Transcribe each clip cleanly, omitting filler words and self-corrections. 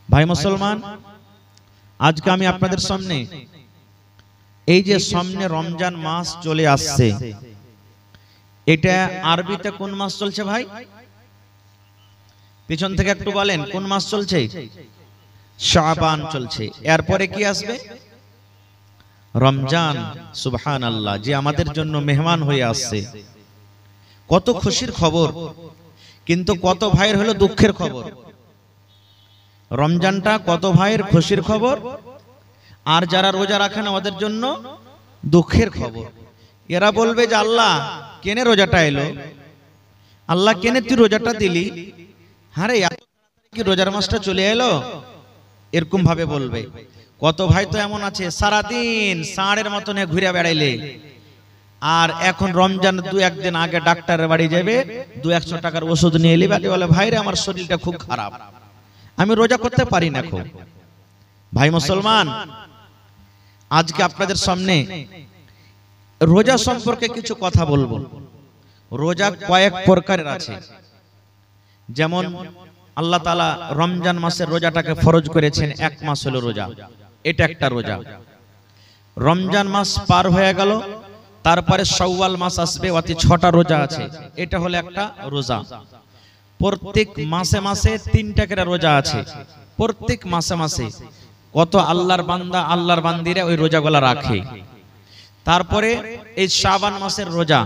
ভাই মুসলমান, আজকে আমি আপনাদের সামনে এই যে সামনে রমজান মাস চলে আসছে, এটা আরবিতে কোন মাস চলছে ভাই? পিছন থেকে একটু বলেন, কোন মাস চলছে? শাবান চলছে। এরপরে কি আসবে? রমজান। সুবহানাল্লাহ, যে আমাদের জন্য মেহমান হয়ে আসছে। কত খুশির খবর, কিন্তু কত ভাইয়ের হলো দুঃখের খবর। রমজানটা কত ভাইয়ের খুশির খবর, আর যারা রোজা রাখেন আমাদের জন্য দুঃখের খবর। এরা বলবে যে আল্লাহ কেনে রোজাটা এলো, আল্লাহ কেনে তুই রোজাটা দিলি, আরে কি রোজার মাসটা চলে এলো, এরকম ভাবে বলবে। কত ভাই তো এমন আছে সারাদিন ষাঁড়ের মতন ঘুরে বেড়াইলে, আর এখন রমজান দু একদিন আগে ডাক্তারের বাড়ি যাবে, 200 টাকার ওষুধ নিয়ে এলি, বাকি বলে ভাই রে আমার শরীরটা খুব খারাপ, আমি রোজা করতে পারি না। খুব ভাই মুসলমান, আজকে আপনাদের সামনে রোজা সম্পর্কে কিছু কথা বলবো। রোজা কয়েক প্রকারের আছে। যেমন আল্লাহ তাআলা রমজান মাসের রোজাটাকে ফরজ করেছেন, 1 মাস হলো রোজা, এটা একটা রোজা। রমজান মাস পার হয়ে গেল, তারপরে শাওয়াল মাস আসবে, অতি 6টা রোজা আছে, এটা হলো একটা রোজা। প্রত্যেক মাসে মাসে 3টা করে রোজা আছে। প্রত্যেক মাসে মাসে কত আল্লাহর বান্দা আল্লাহর বান্দিরা ওই রোজাগুলা রাখে। তারপরে এই শাবান মাসের রোজা।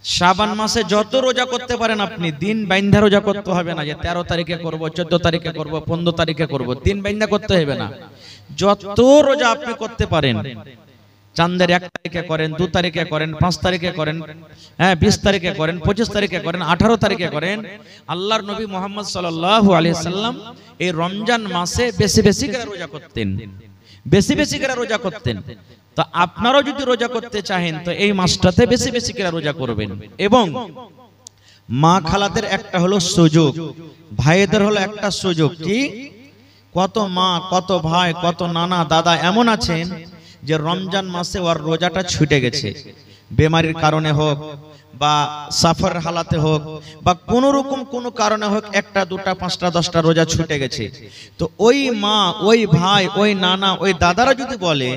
শাবান মাসে যত রোজা করতে পারেন আপনি, দিন বাইন্ধা রোজা করতে হবে না যে 13 তারিখে করব, 14 তারিখে করব, 15 তারিখে করব, দিন বাইন্ধা করতে হবে না। যত রোজা আপনি করতে পারেন, চাঁদের 1 তারিখে করেন, 2 তারিখে করেন, 5 তারিখে করেন, 20 তারিখে করেন, 25 তারিখে করেন, 18 তারিখে করেন। আল্লাহর নবী মুহাম্মদ সাল্লাল্লাহু আলাইহি সাল্লাম এই রমজান মাসে বেশি বেশি করে রোজা করতেন, বেশি বেশি করে রোজা করতেন। তো আপনারাও যদি রোজা করতে চাহেন তো এই মাসটাতে বেশি বেশি করে রোজা করবেন। এবং মা খালাদের একটা হলো সুযোগ, ভাইদের হলো একটা সুযোগ। কি? কত মা, কত ভাই, কত নানা দাদা এমন আছেন যে রমজান মাসে ওর রোজাটা ছুটে গেছে, বেমারির কারণে হোক বা সফর হালাতে হোক বা কোন রকম কোন কারণে হোক, 1টা 2টা 5টা 10টা রোজা ছুটে গেছে। তো ওই মা, ওই ভাই, ওই নানা, ওই দাদারা যদি বলে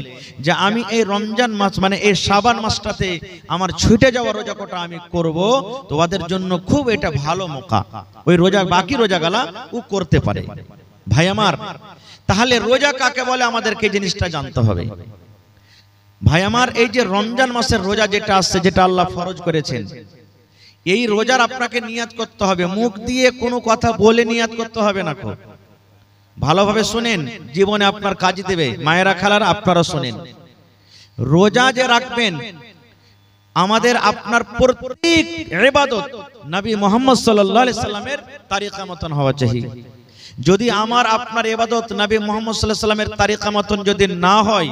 যে আমি এই রমজান মাস মানে এই শাবান মাসটাতে আমার ছুটে যাওয়া রোজা কটা আমি করব, তো ওদের জন্য খুব এটা ভালো মৌকা, ওই রোজা বাকি রোজাগুলা ও করতে পারে। ভাই আমার, তাহলে রোজা কাকে বলে আমাদেরকে জিনিসটা জানতে হবে। ভাই আমার, এই যে রমজান মাসের রোজা যেটা আসছে, যেটা আল্লাহ ফরজ করেছেন, এই রোজার আপনাকে নিয়াত করতে হবে। মুখ দিয়ে কোনো কথা বলে নিয়াত করতে হবে না। খুব ভালোভাবে শুনেন, জীবনে আপনার কাজে দেবে। মায়েরা খালারা আপনারা শুনেন, রোজা যে রাখবেন আমাদের আপনার প্রত্যেক ইবাদত নবী মুহাম্মদ সাল্লাল্লাহু আলাইহি সাল্লামের তরিকা মতন হওয়া চাই। যদি আমার আপনার ইবাদত নবী মুহাম্মদ সাল্লাল্লাহু আলাইহি সাল্লামের তরিকা মতন যদি না হয়,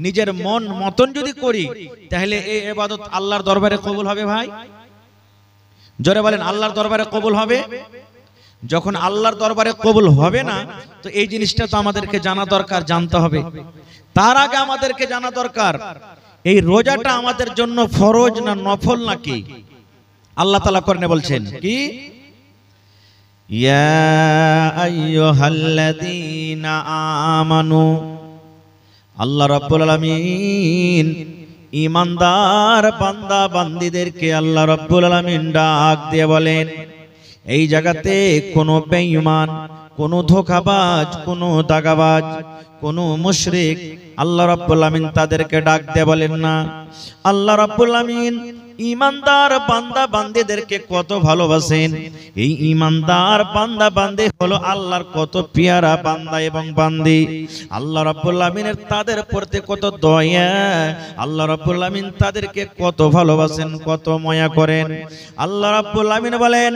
নিজের মন মতন যদি করি, তাহলে এই ইবাদত আল্লাহর দরবারে কবুল হবে? ভাই জোরে বলেন, আল্লাহর দরবারে কবুল হবে? যখন আল্লাহর দরবারে কবুল হবে না, তো এই জিনিসটা তো আমাদেরকে জানা দরকার, জানতে হবে। তার আগে আমাদেরকে জানা দরকার এই রোজাটা আমাদের জন্য ফরজ না নফল নাকি। আল্লাহ তাআলা কোরআনে বলছেন কি, ইয়া আইয়ুহাল্লাযীনা আমানু, আল্লাহ রাব্বুল আলামিন ঈমানদার বান্দা বান্দীদেরকে আল্লাহ রাব্বুল আলামিন ডাক দিয়ে বলেন, এই জায়গাতে কোনো বেঈমান, কোনো ধোঁকাবাজ, কোনো দাগাবাজ, কোনো মুশরিক আল্লাহ রাব্বুল আলামিন তাদেরকে ডাক দিয়ে বলেন না। আল্লাহ রাব্বুল আলামিন ঈমানদার বান্দা বান্দীদেরকে কত ভালোবাসেন। এই ঈমানদার বান্দা বান্দী হলো আল্লাহর কত পেয়ারা বান্দা এবং বান্দী। আল্লাহ রাব্বুল আলামিনের তাদের প্রতি কত দয়া, আল্লাহ রাব্বুল আলামিন তাদেরকে কত ভালোবাসেন, কত মায়া করেন। আল্লাহ রাব্বুল আলামিন বলেন,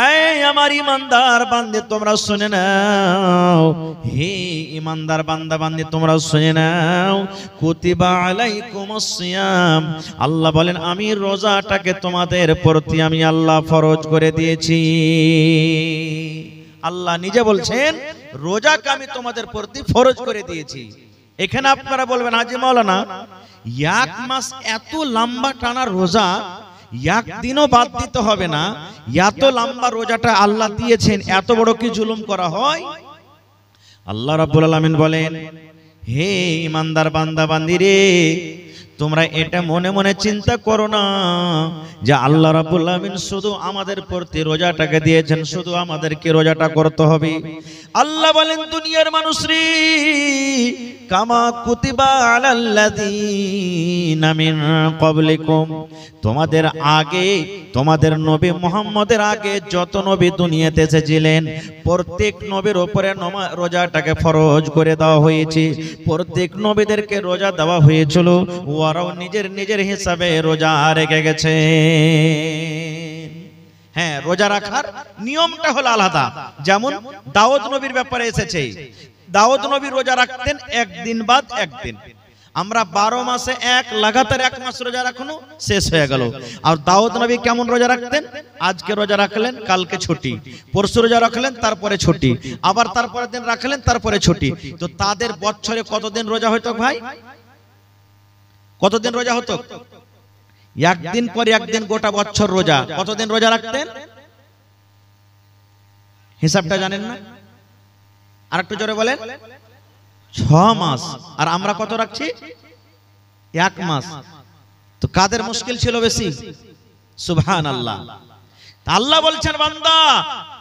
এই আমার ঈমানদার বান্দী তোমরা শুনে নাও, হে ঈমানদার বান্দা বান্দী তোমরা শুনে নাও, কুতিবা আলাইকুমুস সিয়াম, আল্লাহ বলেন আমি রোজাটাকে তোমাদের প্রতি আমি আল্লাহ ফরজ করে দিয়েছি। আল্লাহ নিজে বলছেন রোজাকে আমি তোমাদের প্রতি ফরজ করে দিয়েছি। এখানে আপনারা বলবেন, হাজী মাওলানা 1 মাস এত লম্বা টানা রোজা, একদিনও বাদ দিতে হবে না, এত লম্বা রোজাটা আল্লাহ দিয়েছেন, এত বড় কি জুলুম করা হয়? আল্লাহ রাব্বুল আলামিন বলেন, হে ইমানদার বান্দা বান্দিরে, তোমরা এটা মনে মনে চিন্তা করো না যে আল্লাহ রাব্বুল আলামিন শুধু আমাদের প্রতি রোজাটাকে দিয়েছেন, শুধু আমাদেরকে রোজাটা করতে হবে। আল্লাহ বলেন, দুনিয়ার মানুষরে, কামা কুতিবা আলাল্লাযীনা মিন ক্বাবলিকুম, তোমাদের আগে, তোমাদের নবী মুহাম্মদের আগে যত নবী দুনিয়াতে এসেছিলেন, প্রত্যেক নবীর উপরে রোজাটাকে ফরজ করে দেওয়া হয়েছে। প্রত্যেক নবীদেরকে রোজা দেওয়া হয়েছিল, ওরাও নিজের নিজের হিসাবে রোজা রেখে গেছে। হ্যাঁ, রোজা রাখার নিয়মটা হলো আলাদা। যেমন দাউদ নবীর ব্যাপারে এসেছে, দাউদ নবী রোজা রাখতেন একদিন বাদ একদিন। আমরা 12 মাসে লাগাতার 1 মাস রোজা রাখনো, শেষ হয়ে গেল। আর দাউদ নবী কেমন রোজা রাখতেন? আজকে রোজা রাখলেন, কালকে ছুটি, পরশু রোজা রাখলেন, তারপরে ছুটি, আবার তারপরের দিন রাখলেন, তারপরে ছুটি। তো তাদের বছরে কতদিন রোজা হতো ভাই? কতদিন রোজা হতো? একদিন পর একদিন গোটা বছর রোজা। কতদিন রোজা রাখতেন? হিসাবটা জানেন না? আর একটু জোরে বলেন। 6 মাস। আর আমরা কত রাখছি? 1 মাস। তো কাদের মুশকিল ছিল বেশি? সুবহানাল্লাহ। আল্লাহ বলছেন, বান্দা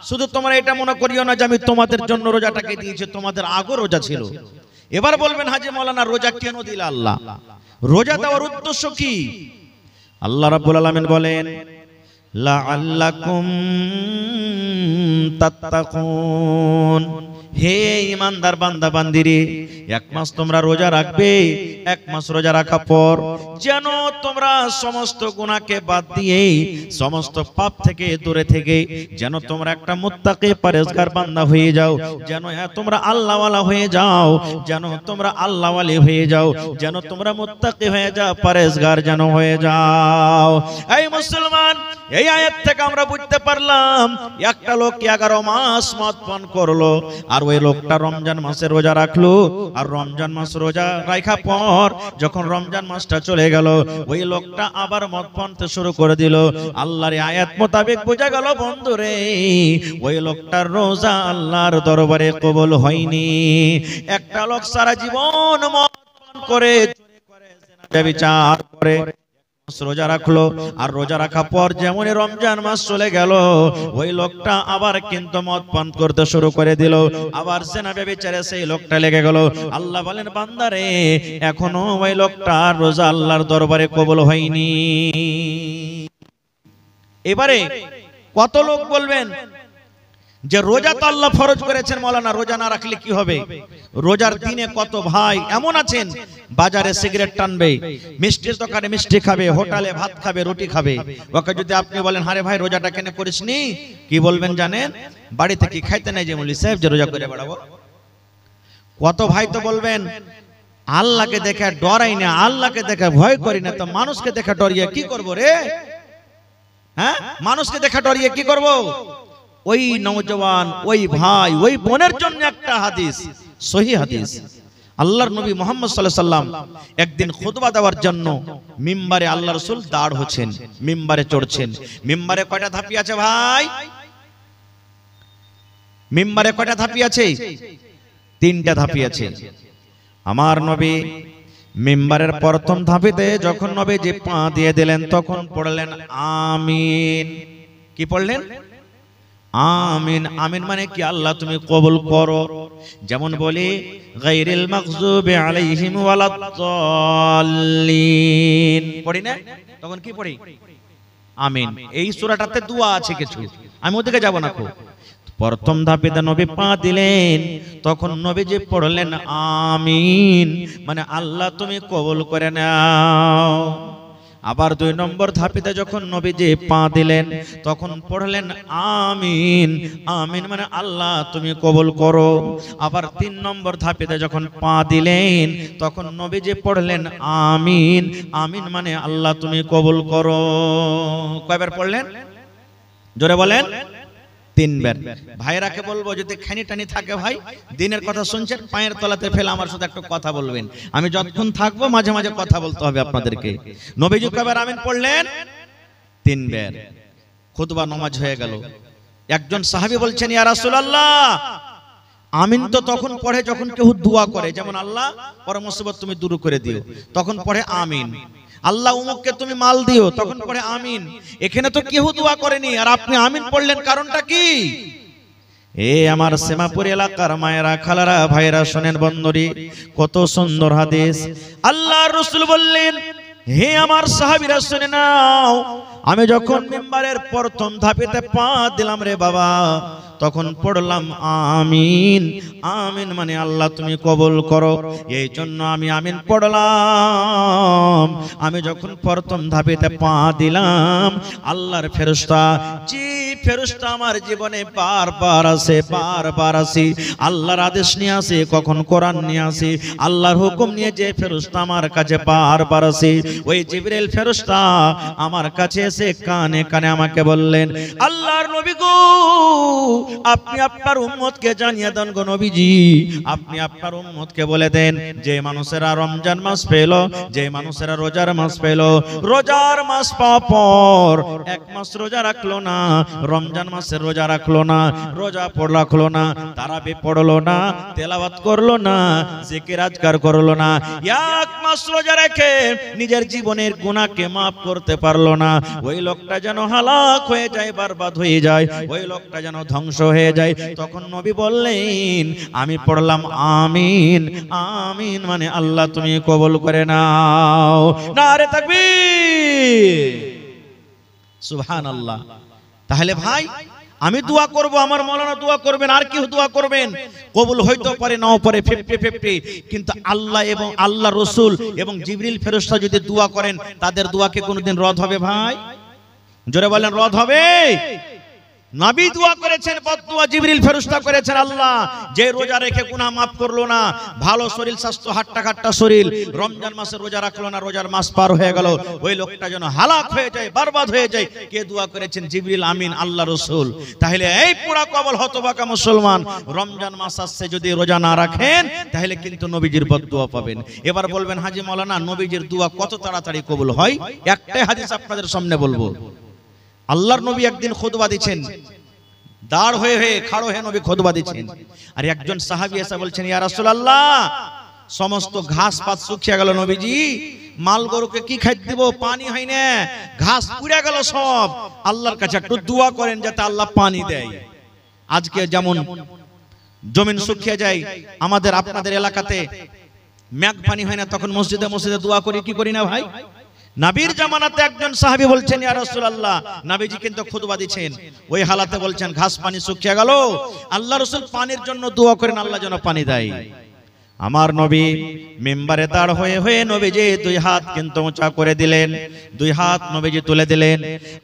শুধু তোমরা এটা মনে করিও না যে আমি তোমাদের জন্য রোজাটাকে দিয়েছি, তোমাদের আগেও রোজা ছিল। এবার বলবেন, হাজী মাওলানা রোজা কেন দিল আল্লাহ? রোজা দেওয়ার উদ্দেশ্য কি? আল্লাহ রাব্বুল আলামিন বলেন, লাআল্লাকুম তাত্তাকুন, হে ইমানদার বান্দা বান্দিরে, 1 মাস তোমরা রোজা রাখবে। 1 মাস রোজা রাখা পর যেন তোমরা সমস্ত গুনাহকে বাদ দিয়ে, সমস্ত পাপ থেকে দূরে থেকে যেন তোমরা একটা মুত্তাকি পরহেজগার বান্দা হয়ে যাও, যেন তোমরা আল্লাহওয়ালা হয়ে যাও, যেন তোমরা আল্লাহওয়ালি হয়ে যাও, যেন তোমরা মুত্তাকি হয়ে যাও, পরহেজগার যেন হয়ে যাও। এই মুসলমান, এই আয়াত থেকে আমরা বুঝতে পারলাম, একটা লোক 11 মাস মদ পান করলো, আর ওই লোকটা রমজান মাসে রোজা রাখলো। আর রমজান মাস রোজা রাখা পর যখন রমজান মাসটা চলে গেল, ওই লোকটা আবার মদ পানতে শুরু করে দিল। আল্লাহর আয়াত মোতাবেক বোঝা গেল, বন্ধুরে, ওই লোকটার রোজা আল্লাহর দরবারে কবুল হয়নি। একটা লোক সারা জীবন মদ পান করে, ব্যভিচার করে, রোজা রাখলো, আর রোজা রাখা পর যেমন রমজান মাস চলে গেল, ওই লোকটা আবার কিন্তু মদ পান করতে শুরু করে দিল, আবার জিনা ব্যভিচারে সেই লোকটা লেগে গেল। আল্লাহ বলেন, বান্দারে, এখনো ওই লোকটা রোজা আল্লাহর দরবারে কবুল হয়নি। এবারে কত লোক বলবেন যে রোজা তো আল্লাহ ফরজ করেছেন, মাওলানা রোজা না রাখলে কি হবে? রোজার দিনে কত ভাই এমন আছেন, বাজারে সিগারেট টানবে, মিষ্টির দোকানে মিষ্টি খাবে, হোটেলে ভাত খাবে, রুটি খাবে। ওকে যদি আপনি বলেন, আরে ভাই রোজাটা কেন করিসনি, কি বলবেন জানেন? বাড়িতে কি খাইতে নাই যে মৌলভী সাহেব যে রোজা করে বেড়াবো। কত ভাই তো বলবেন, আল্লাহকে দেখে ডরাই না, আল্লাহকে দেখে ভয় করি না, তো মানুষকে দেখে ডরিয়ে কি করব রে? হ্যাঁ, মানুষকে দেখে ডরিয়ে কি করব? ওই নওজওয়ান, ওই ভাই, ওই বোনের জন্য একটা হাদিস, সহিহ হাদিস। আল্লাহর নবী মুহাম্মদ সাল্লাল্লাহু আলাইহি সাল্লাম একদিন খুতবা দেওয়ার জন্য মিম্বারে আল্লাহ রাসূল দাঁড় হচ্ছেন, মিম্বারে চড়ছেন। মিম্বারে কয়টা ধাপি আছে ভাই? মিম্বারে কয়টা ধাপি আছে? 3টা ধাপি আছে। আমার নবী মিম্বারের প্রথম ধাপিতে যখন নবীজি পা দিয়ে দিলেন, তখন পড়লেন আমিন। কি পড়লেন? আমিন। আমিন মানে কি? আল্লাহ তুমি কবুল করো। যেমন বলি, গায়রিল মাগযুবি আলাইহিম ওয়ালাদ-দাল্লিন পড়ি না, তখন কি পড়ি? আমিন। এই সূরাটাতে দোয়া আছে কিছু, আমি ওদিকে যাব না। প্রথম ধাপেতে নবী পা দিলেন, তখন নবীজি পড়লেন আমিন, মানে আল্লাহ তুমি কবুল করে নাও। আবার 2 নম্বর ধাপেতে যখন নবীজি পা দিলেন, তখন পড়লেন আমিন। আমিন মানে আল্লাহ তুমি কবুল করো। আবার 3 নম্বর ধাপেতে যখন পা দিলেন, তখন নবীজি পড়লেন আমিন। আমিন মানে আল্লাহ তুমি কবুল করো। কয়বার পড়লেন? জোরে বলেন। 3 বার। ভাইরাকে বলবো, যদি খানি টানি থাকে ভাই, দিনের কথা শুনছেন, পায়ের তলাতে ফেলে আমার সাথে একটা কথা বলবেন। আমি যতক্ষণ থাকবো মাঝে মাঝে কথা বলতে হবে আপনাদেরকে। নবীজি কয়বার আমিন পড়লেন? 3 বার। খুতবা নামাজ হয়ে গেল। একজন সাহাবী বলছেন, ইয়া রাসূলুল্লাহ, আমিন তো তখন পড়ে যখন কেউ দোয়া করে, যেমন আল্লাহ পর মুসিবত তুমি দূর করে দিও, তখন পড়ে আমিন। আল্লাহ উমুককে তুমি মাল দিও, তখন পড়ে আমিন। এখানে তো কেউ দোয়া করেনি, আর আপনি আমিন পড়লেন, কারণটা কি? এ আমার সেমাপুর এলাকার মায়েরা, খালারা, ভাইরা, শোনেন বন্ধুরি, কত সুন্দর হাদিস। আল্লাহর রাসূল বললেন, হে আমার সাহাবীরা শুনে নাও, আমি যখন মিম্বারের প্রথম ধাপেতে পা দিলাম রে বাবা, তখন পড়লাম আমিন। আমিন মানে আল্লাহ তুমি কবুল করো, এই জন্য আমি আমিন পড়লাম। আমি যখন প্রথম ধাপেতে পা দিলাম, আল্লাহর ফেরেশতা, যে ফেরেশতা আমার জীবনে বারবার আসে, আল্লাহর আদেশ নিয়ে আসে, কখন কোরআন নিয়ে আসে, আল্লাহর হুকুম নিয়ে যে ফেরেশতা আমার কাছে বারবার আসে, ওই জিবরিল ফেরেশতা আমার কাছে এসে কানে কানে আমাকে বললেন, আল্লাহর নবী গো, আপনি আপনার উম্মতকে জানিয়ে দেন গো নবীজি, আপনি আপনার উম্মতকে বলে দেন, যে মানুষেরা রমজান মাস পেল, যে মানুষেরা রোজার মাস পেল, রোজার মাস পাওয়ার পর এক মাস রোজা রাখলো না, রমজান মাসের রোজা রাখলো না, রোজা রাখলো না, তারাবি পড়লো না, তেলাওয়াত করলো না, জিকির আজকার করলো না, এক মাস রোজা রেখে নিজের জীবনের গুনাহকে maaf করতে পারলো না, ওই লোকটা যেন হালাক হয়ে যায়, বরবাদ হয়ে যায়, ওই লোকটা যেন ধ্বংস হয়ে যায়। তখন নবী বললেন, আমি পড়লাম আমিন। আমিন মানে আল্লাহ তুমি কবুল করে নাও। নারে তাকবীর, সুবহানাল্লাহ। তাহলে ভাই, আমি দোয়া করব, আমার মাওলানা দোয়া করবেন, আর কেউ দোয়া করবেন, কবুল হইতে পারে নাও পারে, 50-50, কিন্তু আল্লাহ এবং আল্লাহ রাসূল এবং জিবরিল ফেরেশতা যদি দোয়া করেন, তাদের দোয়াকে কোনোদিন রদ হবে ভাই? জোরে বলেন, রদ হবে? নবী দোয়া করেছেন, বদদুয়া জিবরিল ফেরেশতা করেছেন। আল্লাহ যে রোজা রেখে গুনাহ maaf করলো না, ভালো শরীর স্বাস্থ্য, হাট্টা কাট্টা শরীর, রমজান মাসে রোজা রাখলো না, রোজার মাস পার হয়ে গেল, ওই লোকটা যেন হালাক হয়ে যায়, বরবাদ হয়ে যায়। কে দোয়া করেছেন? জিবরিল আমিন, আল্লাহ রাসূল। তাহলে এই পুরা কবল হতভাগা মুসলমান, রমজান মাস আসছে, যদি রোজা না রাখেন তাহলে কিন্তু নবীজির বদদুয়া পাবেন। এবার বলবেন, হাজী মাওলানা নবীজির দোয়া কত তাড়াতাড়ি কবুল হয়? একটাই হাদিস আপনাদের সামনে বলবো। আল্লাহর নবী একদিন খুতবা দিচ্ছেন, দাঁড় হয়ে হয়ে খাড়ো হয়ে নবী খুতবা দিচ্ছেন, আর একজন সাহাবী এসে বলছেন, ইয়া রাসূলুল্লাহ, সমস্ত ঘাস পাত শুকিয়ে গেল নবীজি, মাল গরুকে কি খাইতে দিব, পানি হয় না, ঘাস পুড়ে গেল সব, আল্লাহর কাছে একটু দোয়া করেন যাতে আল্লাহ পানি দেয়। আজকে যেমন জমিন শুকিয়ে যায়, আমাদের আপনাদের এলাকাতে মেঘ পানি হয় না, তখন মসজিদে মসজিদে দোয়া করি, কি করি না ভাই? নবীর জামানাতে একজন সাহাবী বলছেন, ইয়া রাসূলুল্লাহ, নবীজি কিন্তু খুতবা দিচ্ছেন, ওই হালাতে বলছেন ঘাস পানি শুকিয়ে গেল, আল্লাহ রাসূল পানির জন্য দোয়া করেন, আল্লাহ যেন পানি দেয়। আমার নবী মিম্বারে দাঁড় হয়ে হয়ে নবীজি দুই হাত কিন্তু উঁচা করে দিলেন, দুই হাত নবীজি তুলে দিলেন,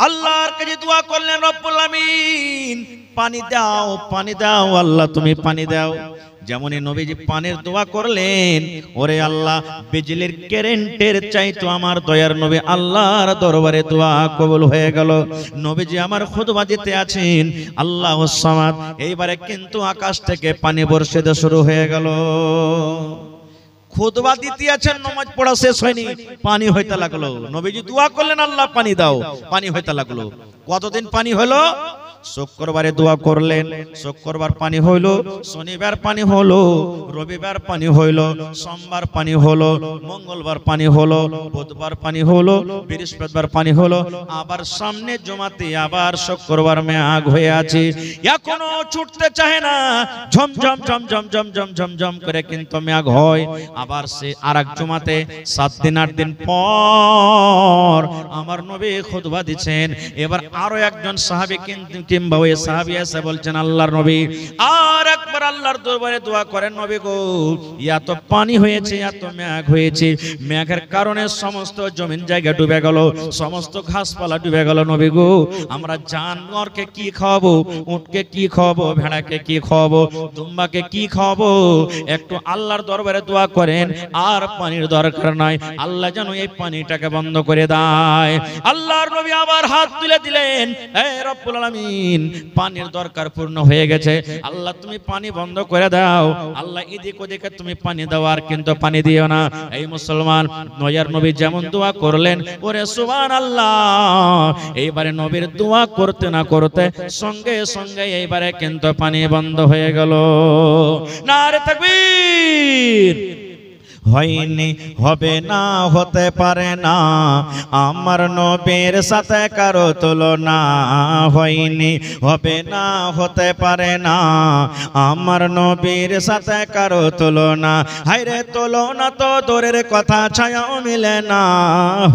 আল্লাহর কাছে দোয়া করলেন, রব্বুল আমিন পানি দাও, পানি দাও, আল্লাহ তুমি পানি দাও। যেমনই নবীজি পানির দোয়া করলেন, ওরে আল্লাহ, বিজলির কারেন্টের চাইতো আমার দয়ার নবী আল্লাহর দরবারে দোয়া কবুল হয়ে গেল। নবীজি আমার খুতবা দিতে আছেন, আল্লাহুস সামাদ, এইবারে কিন্তু আকাশ থেকে পানি বর্ষিত শুরু হয়ে গেল। খুতবা দিতে আছেন, নামাজ পড়া শেষ হয়নি, পানি হইতে লাগলো। নবীজি দোয়া করলেন, আল্লাহ পানি দাও, পানি হইতে লাগলো। কতদিন পানি হলো? শুক্রবারে দোয়া করলেন, শুক্রবার পানি হইলো, শনিবার পানি হলো, রবিবার পানি হইলো, সোমবার পানি হলো, মঙ্গলবার পানি হলো, বুধবার পানি হলো, বৃহস্পতিবার পানি হলো, আবার সামনে জমাতে আবার শুক্রবার মেঘ হয়ে আছে, এখনো ছুটতে চায় না, ঝমঝম ঝমঝম ঝমঝম ঝমঝম করে কিন্তু মেঘ হয়। আবার সে আরেক জমাতে 7 দিন 8 দিন পর আমার নবী খুতবা দিচ্ছেন। এবার আরো একজন সাহাবী কিংবা ওই সাহাবী এসে বলছেন, আল্লাহর নবী আর একবার আল্লাহর দরবারে দোয়া করেন, নবী গো, এত পানি হয়েছে, এত মেঘ হয়েছে, মেঘের কারণে সমস্ত জমিন জায়গা ডুবে গেল, সমস্ত ঘাসপালা ডুবে গেল, নবী গো, আমরা জানোয়ারকে কি খাওয়াবো, উটকে কি খাওয়াবো, ভেড়াকে কি খাওয়াবো, দুম্বাকে কি খাওয়াবো? একটু আল্লাহর দরবারে দোয়া করেন, আর পানির দরকার নাই, আল্লাহ যেন এই পানিটাকে বন্ধ করে দেয়। আল্লাহর নবী আবার হাত তুলে দিলেন, হে রব্বুল আলামিন, আলামিন পানির দরকার পূর্ণ হয়ে গেছে, আল্লাহ তুমি পানি বন্ধ করে দাও, আল্লাহ এদিক ওদিকে তুমি পানি দাও আর কিন্তু পানি দিও না। এই মুসলমান নয়ার নবী যেমন দোয়া করলেন, ওরে সুবহানাল্লাহ, এইবারে নবীর দোয়া করতে না করতে সঙ্গে সঙ্গে এইবারে কিন্তু পানি বন্ধ হয়ে গেল। নারে তাকবীর। হয়নি, হবে না, হতে পারে না, আমার নবীর সাথে কারো তুলনা। হয়নি, হবে না, হতে পারে না, আমার নবীর সাথে কারো তুলনা। হায়রে তুলনা তো দূরের কথা, ছায়াও মিলে না।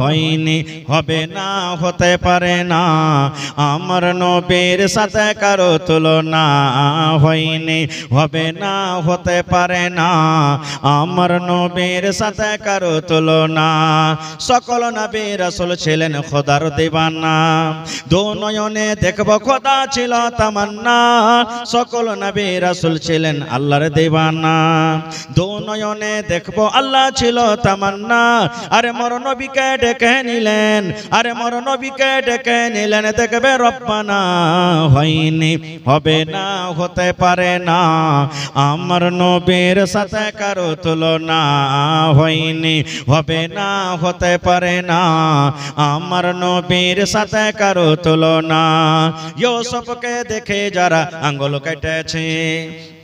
হয়নি, হবে না, হতে পারে না, আমার নবীর সাথে কারো তুলনা। হয়নি, হবে না, হতে পারে না, আমার নবীর সাথে কারো তুলনা। সকল নবী রাসূল ছিলেন খোদার দিওয়ানা, দু নয়নে দেখব খোদা ছিল তামান্না। সকল নবী রাসূল ছিলেন আল্লাহর দিওয়ানা, দু নয়নে দেখব আল্লাহ ছিল তামান্না। আরে মোর নবীকে ডেকে নিলেন, আরে মোর নবীকে ডেকে নিলেন, দেখবে রব্বানা। হয়নি, হবে না, হতে পারে না, আমার নবীর সাথে কারো তুলনা। হয়নি, হবে না, হতে পারে না, আমার নবীর সাথে কারো তুলনা। ইউসুফকে দেখে যারা আঙ্গুল কেটেছে,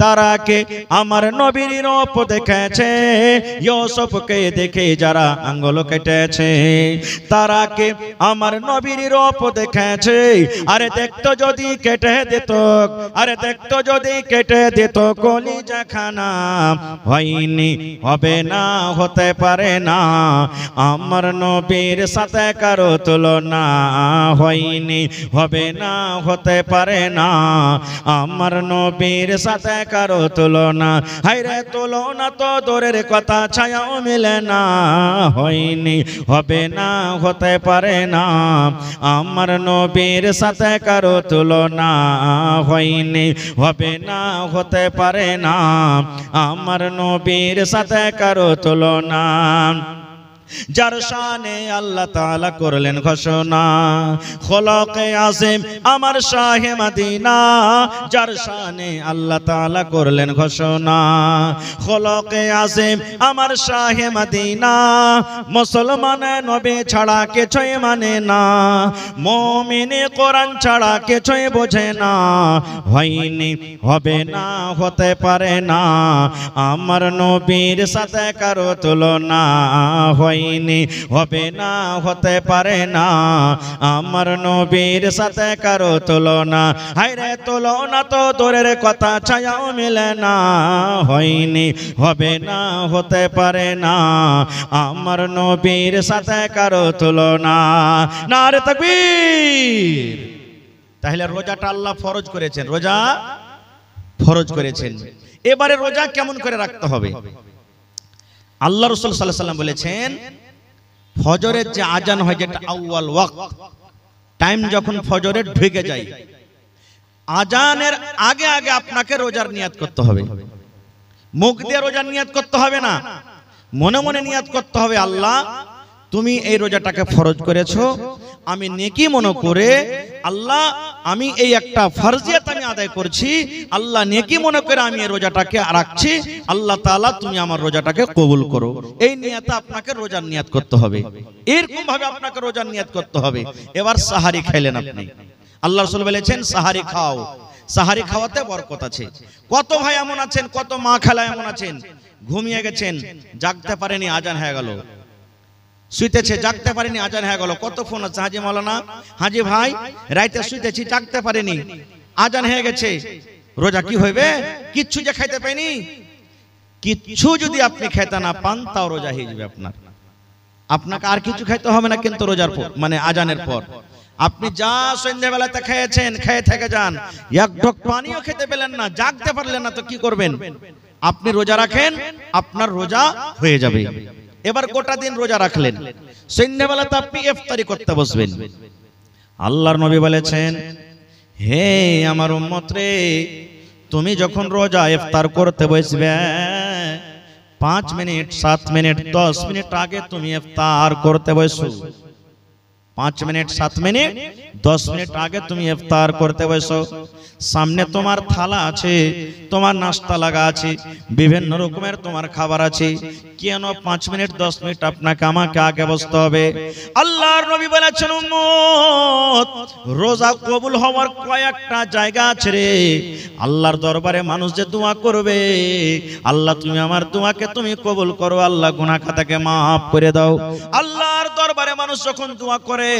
তারা কে আমার নবীর রূপ দেখেছে। ইউসুফকে দেখে যারা আঙ্গুল কেটেছে, তারা কে আমার নবীর রূপ দেখেছে। আরে দেখতো যদি কেটে দিত, আরে দেখতো যদি কেটে দিত কলিজা খানা। হয়নি, হবে না, হতে পারে না, আমার নবীর সাথে কারো তুলনা। হয়নি, হবে না, হতে পারে না, আমার নবীর সাথে কারো তুলনা। হায়রে তুলনা তো দূরের কথা, ছায়াও মিলে না। হয়নি, হবে না, হতে পারে না, আমার নবীর সাথে কারো তুলনা। হয়নি, হবে না, হতে পারে না, আমার নবীর সাথে কারো তুলনা। যার শানে আল্লাহ তাআলা করলেন ঘোষণা, খোলকে আযীম আমার শাহে মদিনা। যার শানে আল্লাহ তাআলা করলেন ঘোষণা, খোলকে আযীম আমার শাহে মদিনা। মুসলমান নবী ছাড়া কিছুই মানে না, মুমিন কোরআন ছাড়া কিছুই বোঝে না। হয়নি, হবে না, হতে পারে না, আমার নবীর সাথে কারো তুলনা। হয়নি, হবে না, হতে পারে না, আমার নবীর সাথে কারো তুলনা। হায়রে তুলনা তো দূরের কথা, ছায়াও মিলে না। হয়নি, হবে না, হতে পারে না, আমার নবীর সাথে কারো তুলনা। নারে তাকবীর। তাহলে রোজাটা আল্লাহ ফরজ করেছেন, রোজা ফরজ করেছেন। এবারে রোজা কেমন করে রাখতে হবে? আল্লাহ রাসূল সাল্লাল্লাহু আলাইহি ওয়াসাল্লাম বলেছেন, ফজরের যে আজান হয়, যেটা আউয়াল ওয়াক্ত, টাইম যখন ফজরের ঢুকে যায়, আজানের আগে আগে আপনাকে রোজার নিয়াত করতে হবে। মুখ দিয়ে রোজার নিয়াত করতে হবে না, মনে মনে নিয়াত করতে হবে, আল্লাহ তুমি এই রোজাটাকে ফরজ করেছো, আমি নেকি মনে করে আল্লাহ আমি এই একটা ফরজিয়াত আমি আদায় করছি, আল্লাহ নেকি মনে করে আমি এই রোজাটাকে রাখছি, আল্লাহ তাআলা তুমি আমার রোজাটাকে কবুল করো। এই নিয়তে আপনাকে রোজার নিয়াত করতে হবে, এরকম ভাবে আপনাকে রোজার নিয়াত করতে হবে। এবার সাহারি খাইলেন আপনি, আল্লাহ রাসূল বলেছেন সাহারি খাও, সাহারি খাওয়াতে বরকত আছে। কত ভাই এমন আছেন, কত মা খালা এমন আছেন, ঘুমিয়ে গেছেন, জাগতে পারেনি, আজান হয়ে গেল, শুইতেছে জাগতে পারেনি, আজান হয়ে গেল। কত ফোন আছে, হাজি মাওলানা, হাজি ভাই রাইতে শুইতেছি জাগতে পারেনি, আজান হয়ে গেছে, রোজা কি হইবে? কিচ্ছু যে খাইতে পাইনি, কিচ্ছু যদি আপনি খেতে না পান তাও রোজা হয়ে যাবে আপনার। আপনাকে আর কিছু খাইতে হবে না, কিন্তু রোজার পর মানে আজানের পর আপনি যা সন্ধ্যাবেলাতে খেয়েছেন খেয়ে থেকে যান, এক ঢোক পানিও খেতে পেলেন না, জাগতে পারলেন না, তো কি করবেন? আপনি রোজা রাখেন, আপনার রোজা হয়ে যাবে। এবার গোটা দিন রোজা রাখলেন, সন্ধ্যাবেলাতে আপনি ইফতারি করতে বসবেন। আল্লাহর নবী বলেছেন, হে আমার উম্মত রে, তুমি যখন রোজা ইফতার করতে বসবে 5 মিনিট 7 মিনিট 10 মিনিট আগে তুমি ইফতার করতে বসো। 5 মিনিট 7 মিনিট 10 মিনিট আগে তুমি ইফতার করতে বসো। সামনে তোমার থালা আছে, তোমার নাস্তা লাগা আছে, বিভিন্ন রকমের তোমার খাবার আছে, কেন 5 মিনিট 10 মিনিট আপনাকে আমাকে আগে বসতে হবে? আল্লাহর নবী বলেছেন, উম্মত, রোজা কবুল হওয়ার কয়েকটা জায়গা আছে রে। আল্লাহর দরবারে মানুষ যে দোয়া করবে, আল্লাহ তুমি আমার দোয়াকে তুমি কবুল করো, আল্লাহ গুনাহ খাতাকে maaf করে দাও। আল্লাহর দরবারে মানুষ যখন দোয়া করে,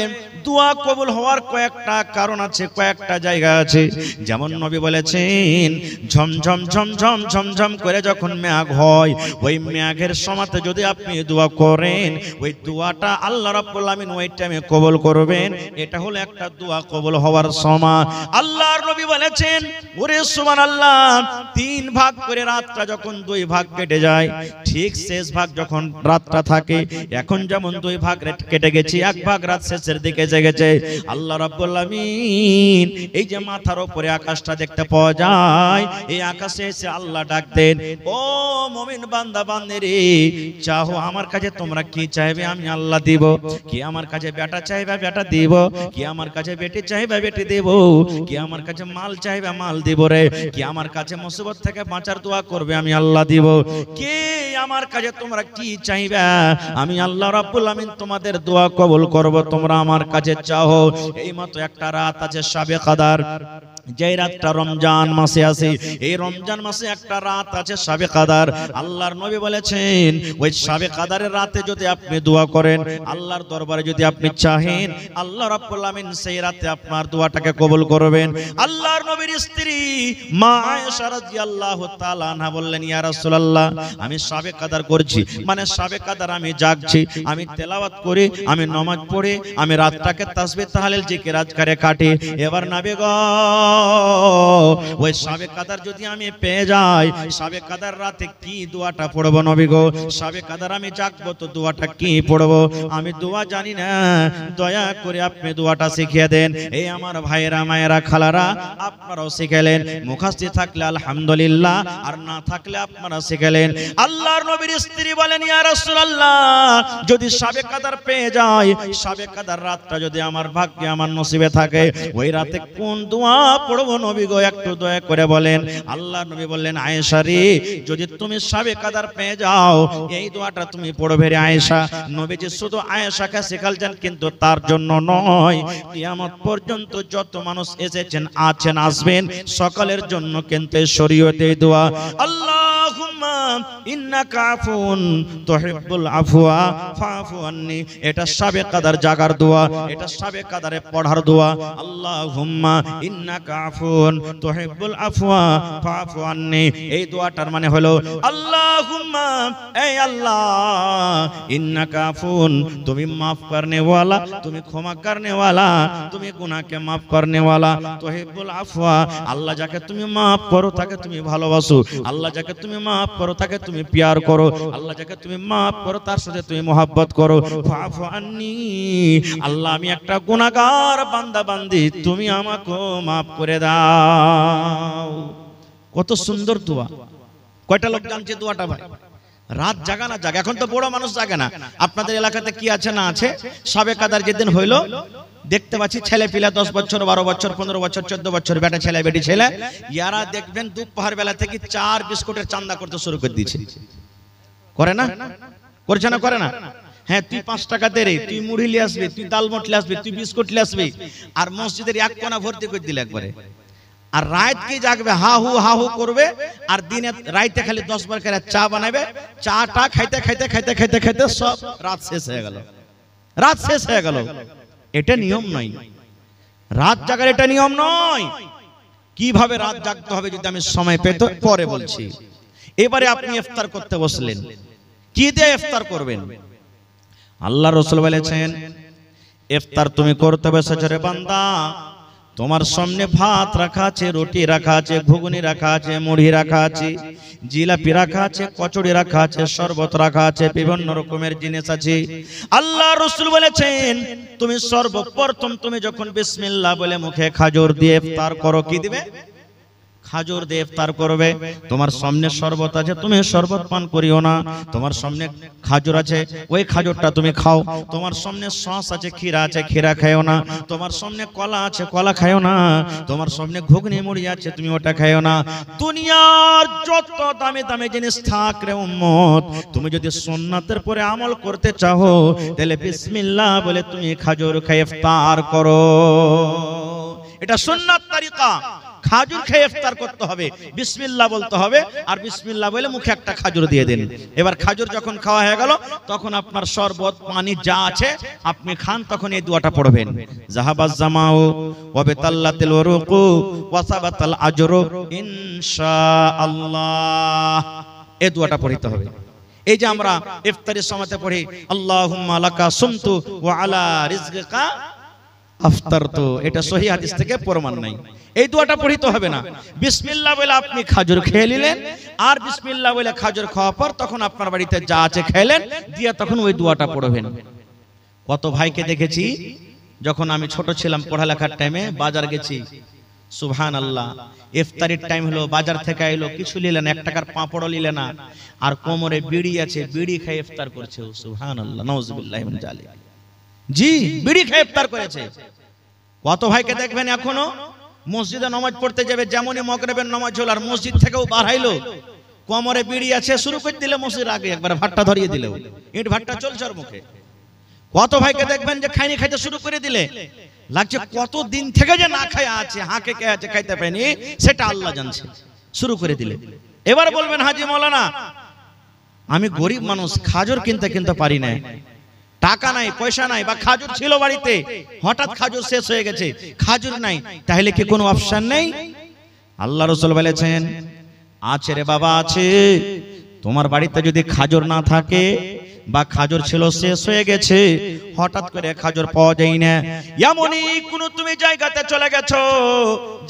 দোয়া কবুল হওয়ার কয়েকটা কারণ আছে, কয়েকটা জায়গা আছে। যেমন নবী বলেছেন, ঝমঝম ঝমঝম ঝমঝম করে যখন মেঘ হয়, ওই মেঘের সময়তে যদি আপনি দোয়া করেন, ওই দোয়াটা আল্লাহ রাব্বুল আলামিন ওই টাইমে কবুল করবেন। এটা হলো একটা দোয়া কবুল হওয়ার সময়। আল্লাহর নবী বলেছেন, ওরে সুবহানাল্লাহ, 3 ভাগ করে রাতটা যখন 2 ভাগ কেটে যায়, ঠিক শেষ ভাগ যখন রাতটা থাকে, এখন যেমন 2 ভাগ কেটে গেছে, 1 ভাগ রাত শেষের দিকে জেগেছে, আল্লাহ রাব্বুল আলামিন এই যে মাথার উপরে আকাশটা দেখতে পাওয়া যায়, এই আকাশে এসে আল্লাহ ডাক দেন, ও মুমিন বান্দা বান্দিরে, চাও আমার কাছে তোমরা কি চাইবে আমি আল্লাহ দিব। কি আমার কাছে বেটা চাইবে বেটা দিব, কি আমার কাছে বেটি চাইবে বেটি দেব, কি আমার কাছে মাল চাইবে মাল দিব রে, কি আমার কাছে মুসিবত থেকে বাঁচার দোয়া করবে আমি আল্লাহ দিব। কি আমার কাছে তোমরা কি চাইবে আমি আল্লাহ রাব্বুল আমিন তোমাদের দোয়া কবুল করব, তোমরা আমার কাছে চাও। এই মতো একটা রাত আছে শাবে কদর, যে রাতটা রমজান মাসে আছে। এই রমজান মাসে একটা রাত আছে শাবে কদর। আল্লাহর নবী বলেছেন, ওই শাবে কদরের রাতে যদি আপনি দোয়া করেন, আল্লাহর দরবারে যদি আপনি চাহেন, আল্লাহ রাব্বুল আমিন সেই রাতে আপনার দোয়াটাকে কবুল করবেন। আল্লাহর নবীর স্ত্রী মা আয়েশা রাদিয়াল্লাহু তাআলা আনহা বললেন, ইয়া রাসূলুল্লাহ, আমি শাবে কদর করছি, মানে শাবে কদর আমি জাগছি, আমি তেলাওয়াত করি, আমি নামাজ পড়ি, আমি রাতটাকে তাসবিহ তাহলিল জিকির আজকারে কাটি। এবার নবী গো, ওই শাবে কদর যদি আমি পেয়ে যাই, শাবে কদর রাতে কি দোয়াটা পড়বো নবী গো? শাবে কদর আমি জাগবো তো দোয়াটা কি পড়বো? আমি দোয়া জানি না, দয়া করে আপনি দোয়াটা শিখিয়ে দেন। এই আমার ভাইয়েরা মায়েরা খালারা, আপনারাও শিখেলেন, মুখস্থ থাকলে আলহামদুলিল্লাহ, আর না থাকলে আপনারা শিখেলেন। আল্লাহর নবীর স্ত্রী বলেন, ইয়া রাসূলুল্লাহ, যদি শাবে কদর পেয়ে যাই, শাবে কদর রাতটা যদি আমার ভাগ্যে আমার নসিবে থাকে, ওই রাতে কোন দোয়া পড়বো নবী গো? একটু দয়া করে বলেন। আল্লাহর নবী বললেন, আয়েশা রে, যদি তুমি শাবে কদর পেয়ে যাও, এই দোয়াটা তুমি পড়বে রে আয়েশা। নবীজি শুধু আয়েশাকে শেখালেন, কিন্তু তার জন্য নয়, কিয়ামত পর্যন্ত যত মানুষ এসেছেন, আছেন, আসবেন, সকলের জন্য কিন্তু শরীয়তে দোয়া, আল্লাহুম্মা ইন্নাকা আফুন তুহিব্বুল আফওয়া ফাফু আন্নি। এটা শাবে কদর জাগার দোয়া, এটা শাবে কদরে পড়ার দোয়া। আল্লাহুম্মা ইন্নাকা আফুন তুহিব্বুল আফওয়া ফাফু আন্নি। এই দোয়াটার মানে হলো, আল্লাহুম্মা, এই আল্লাহ, ইন্নাকা আফুন, তুমি maaf करने वाला, তুমি ক্ষমা करने वाला, তুমি গুনাহকে maaf करने वाला, তুহিব্বুল আফওয়া, আল্লাহ যাকে তুমি maaf করো তাকে তুমি ভালোবাসো, আল্লাহ যাকে তুমি maaf করো তাকে তুমি প্যার করো, আল্লাহ যাকে তুমি maaf করো তার সাথে তুমি mohabbat করো। ফাফু আন্নি, আল্লাহ আমি একটা গুনাহগার বান্দা বান্দি, তুমি আমাকে maaf করে দাও। কত সুন্দর দোয়া! কয়টা লোক জানছে দোয়াটা ভাই? রাত জাগা না জাগা, এখন তো বড় মানুষ জাগে না। আপনাদের এলাকাতে কি আছে না আছে, শাবে কদর যেদিন হইলো, দেখতে পাচ্ছি ছেলে পিলা 10 বছর 12 বছর 15 বছর 14 বছর বেটা ছেলে বেটি ছেলে, ইয়ারা দেখবেন দুপুর বেলা থেকে 4 বিস্কুটের চান্দা করতে শুরু করে দিয়েছে। করে না? করছে না? করে না? হ্যাঁ, তুই 5 টাকা দে রে, তুই মুড়ি নিয়ে আসবি, তুই ডাল মট নিয়ে আসবি, তুই বিস্কুট নিয়ে আসবি, আর মসজিদের এক কোণা ভর্তি করে দিলে একবারে। আর রাত কি জাগবে, হাহু করবে, আর দিনে রাইতে খালি 10 বার করে চা বানাবে, চাটা খাইতে খাইতে খাইতে খাইতে খাইতে সব রাত শেষ হয়ে গেল, রাত শেষ হয়ে গেল। এটা নিয়ম নয়, রাত জাগার এটা নিয়ম নয়। কিভাবে রাত জাগতে হবে যদি আমি সময় পেতে পরে বলছি। এবারে আপনি ইফতার করতে বসলেন, কি দিয়ে ইফতার করবেন? আল্লাহ রাসূল বলেছেন, ইফতার তুমি করতে বসেছো রে বান্দা, তোমার সামনে ভাত রাখা আছে, রুটি রাখা আছে, ঘুগনি রাখা আছে, মুড়ি রাখা আছে, জিলাপি রাখা আছে, কচুরি রাখা আছে, শরবত রাখা আছে, বিভিন্ন রকমের জিনিস আছে। আল্লাহ রাসূল বলেছেন, তুমি সর্বপ্রথম তুমি যখন বিসমিল্লাহ বলে মুখে খাজর দিয়ে ইফতার করো, কি দিবে? খাজুর দিয়ে ইফতার করবে। তোমার সামনে শরবত আছে, তুমি শরবত পান করিও না। তোমার সামনে খাজুর আছে, ওই খাজুরটা তুমি খাও। তোমার সামনে সস আছে, ক্ষীরা আছে, ক্ষীরা খাইও না। তোমার সামনে কলা আছে, কলা খাইও না। তোমার সামনে ঘুগনি মুড়ি আছে, তুমি ওটা খাইও না। দুনিয়ার যত দামি দামি জিনিস থাক রে উম্মত, তুমি যদি সুন্নাতের পরে আমল করতে চাও তাহলে বিসমিল্লাহ বলে তুমি খাজুর খেয়ে ইফতার করো। এটা সুন্নাত তরিকা। খাজুর খেয়ে ইফতার করতে হবে, বিসমিল্লাহ বলতে হবে, আর বিসমিল্লাহ বলে মুখে একটা খাজুর দিয়ে দিন। এবার খাজুর যখন খাওয়া হয়ে গেল, তখন আপনার শরবত পানি যা আছে আপনি খান, তখন এই দোয়াটা পড়বেন, জাহাবাজ জামাউ ওয়া বিতাল্লাতিল ওয়ারুকু ওয়া সাবাতাল আজরু ইনশাআল্লাহ। এই দোয়াটা পড়তে হবে। এই যে আমরা ইফতারের সময়তে পড়ি আল্লাহুম্মা লাকা সুমতু ওয়া আলা রিজকিকা আফতারতু, এটা সহিহ হাদিস থেকে প্রমাণ নাই। এই দোয়াটা পড়িতে হবে না। বিসমিল্লাহ বলে আপনি খাজুর খেয়ে নিলেন, আর বিসমিল্লাহ বলে খাজুর খাওয়ার পর তখন আপনার বাড়িতে যা আছে খেলেন, দিয়ে তখন ওই দোয়াটা পড়বেন। কত ভাইকে দেখেছি, যখন আমি ছোট ছিলাম পড়ালেখার টাইমে বাজার গেছি, সুবহানাল্লাহ, ইফতারির টাইম হলো, বাজার থেকে আইলো, কিছু নিলেন, 1 টাকার পাঁপড়ও নিলেন না, আর কোমরে বিড়ি আছে, বিড়ি খেয়ে ইফতার করছে। সুবহানাল্লাহ, নাউযুবিল্লাহি মিন যালিক। জি, বিড়ি খেয়ে ইফতার করেছে। কত ভাইকে দেখবেন এখনো মসজিদে নামাজ পড়তে যাবে, যেমনই মাগরিবের নামাজ হলো আর মসজিদ থেকেও বার হইলো, কোমরে বিড়ি আছে, শুরু করে দিলে মসজিদ আগে একবার ভাট্টা ধরিয়ে দিল, ইট ভাট্টা চলছে ওর মুখে। কত ভাইকে দেখবেন যে খাইনি খাইতে শুরু করে দিলে, লাগছে কত দিন থেকে যে না খায় আছে, হাঁকে কে আছে, খাইতে পায়নি, সেটা আল্লাহ জানছে, শুরু করে দিলে। এবার বলবেন হাজি মাওলানা আমি গরিব মানুষ, খাজুর কিনতে পারি না, টাকা নাই, পয়সা নাই, বা খাজুর ছিল বাড়িতে, হঠাৎ খাজুর শেষ হয়ে গেছে, খাজুর নাই, তাহলে কি কোনো অপশন নেই? আল্লাহ রাসূল বলেছেন আছে রে বাবা, আছে। তোমার বাড়িতে যদি খাজুর না থাকে বা খাজুর ছিল শেষ হয়ে গেছে, হঠাৎ করে খাজুর পাওয়া যায় না, এমনই কোন তুমি জায়গাতে চলে গেছো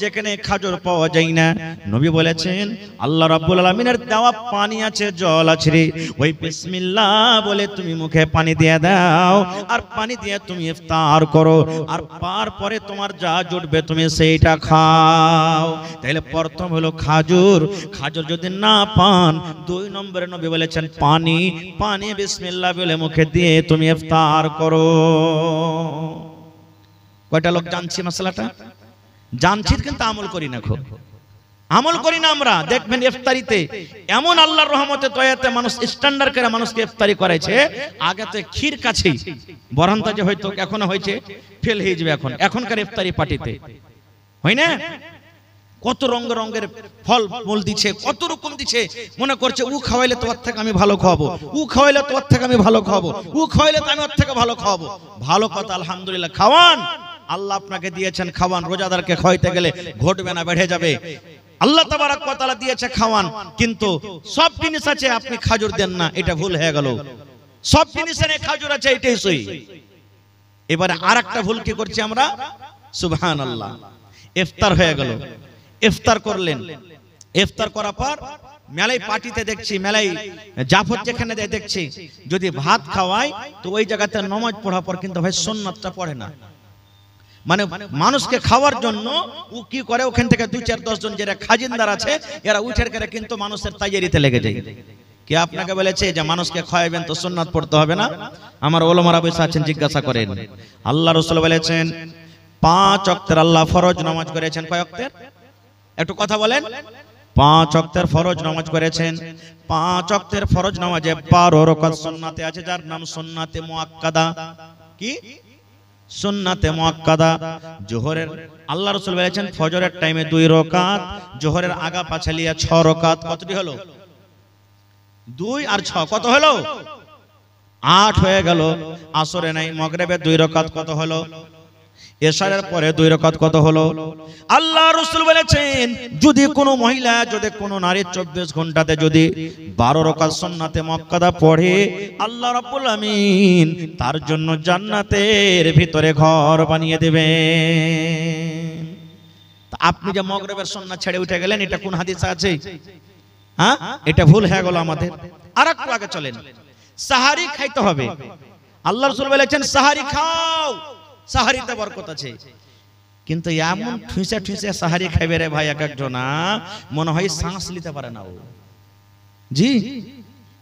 যেখানে খাজুর পাওয়া যায় না, নবী বলেছেন আল্লাহ রাব্বুল আলামিনের দেওয়া পানি আছে, জল আছে রে, ওই বিসমিল্লাহ বলে তুমি মুখে পানি দিয়ে দাও, আর পানি দিয়ে তুমি ইফতার করো, আর তারপরে তোমার যা জুটবে তুমি সেইটা খাও। তাহলে প্রথম হলো খাজুর, খাজুর যদি না পান, 2 নম্বরে নবী বলেছেন পানি, পানি বিসমিল্লাহ বলে মুখে দিয়ে তুমি ইফতার করো। কয়টা লোক জানছি মশলাটা? জানছি কিন্তু আমল করি না, খুব আমল করি না আমরা। দেখবেন ইফতারিতে এমন আল্লাহর রহমতে দয়াতে মানুষ স্ট্যান্ডার্ড করে মানুষকে ইফতারি করেছে, আগে তো ক্ষীর কাছেই বরন্তা যে হয়তো এখনো হয়েছে, ফেল হয়ে যাবে এখনকার ইফতারি পার্টিতে, হয় না? কত রঙের ফল মূল দিচ্ছে, কত রকম দিচ্ছে, মনে করছে ও খাওয়াইলে তোমার থেকে আমি ভালো খাওয়াবো, ও খাওয়াইলে তোমার থেকে আমি ভালো খাওয়াবো, ও খাওয়াইলে তো আমি ওর থেকে ভালো খাওয়াবো। ভালো কথা, আলহামদুলিল্লাহ, খাওয়ান, আল্লাহ আপনাকে দিয়েছেন, খাওয়ান। রোজাদারকে খাওয়াইতে গেলে ঘটবে না, বেড়ে যাবে। আল্লাহ তাবারক ওয়া তাআলা দিয়েছে, খাওয়ান। কিন্তু সব জিনিস আছে, আপনি খাজুর দেন না, এটা ভুল হয়ে গেল। সব জিনিসের খাজুর আছে, এটাই সহি। এবারে আরেকটা ভুল কি করছি আমরা, সুবহানাল্লাহ, ইফতার হয়ে গেল, ইফতার করলেন, ইফতার করার পর মেলাই পার্টিতে দেখছি, মেলাই জাফর যেখানে দেখছি, যদি ভাত খাওয়ায় তো ওই জায়গাতে নামাজ পড়ার পর কিন্তু ভাই সুন্নাতটা পড়ে না। মানে মানুষকে খাওয়ার জন্য ও কি করে, ওখান থেকে 2-4-10 জন যারা খাজিনদার আছে, এরা উঠের করে কিন্তু মানুষের তাইয়ারিতে লেগে যায়। কে আপনাকে বলেছে যে মানুষকে খাওয়াবেন তো সুন্নাত পড়তে হবে না? আমার ওলামারা বসে আছেন, জিজ্ঞাসা করেন। আল্লাহ রাসূল বলেছেন 5 ওয়াক্তের আল্লাহ ফরজ নামাজ করেছেন। কয় ওয়াক্তের? একটু কথা বলেন। 5 ওয়াক্তের ফরজ নামাজ করেছেন। 5 ওয়াক্তের ফরজ নামাজে 12 রাকাত সুন্নাতে আছে, যার নাম সুন্নাতে মুআক্কাদা। কি সুন্নাতে মুআক্কাদা? জোহরের আল্লাহ রাসূল বলেছেন ফজরের টাইমে 2 রাকাত, জোহরের আগা পাছালিয়া 6 রাকাত। কতটি হলো? 2 আর 6 কত হলো? 8 হয়ে গেল। আসরে নাই, মাগরিবে 2 রাকাত, কত হলো? এশারের পরে 2 রাকাত, কত হলো? আল্লাহ রাসূল বলেছেন যদি কোনো মহিলা, যদি কোনো নারী 24 ঘন্টাতে যদি 12 রাকাত সুন্নাতে মুআক্কাদা পড়ে, আল্লাহ রাব্বুল আমিন তার জন্য জান্নাতের ভিতরে ঘর বানিয়ে দেবেন। তা আপনি যে মাগরিবের সুন্নাত ছেড়ে উঠে গেলেন, এটা কোন হাদিসে আছে? হ্যাঁ, এটা ভুল হয়ে গেল আমাদের। আরেকটু আগে চলেন, সাহারি খাইতে হবে। আল্লাহ রাসূল বলেছেন সাহারি খাও, সাহারিতে বরকত আছে। কিন্তু এমন ঠুসে ঠুসে সাহারি খাইবে রে ভাই, এক একজনা মনে হয় শ্বাস নিতে পারে না ও। জি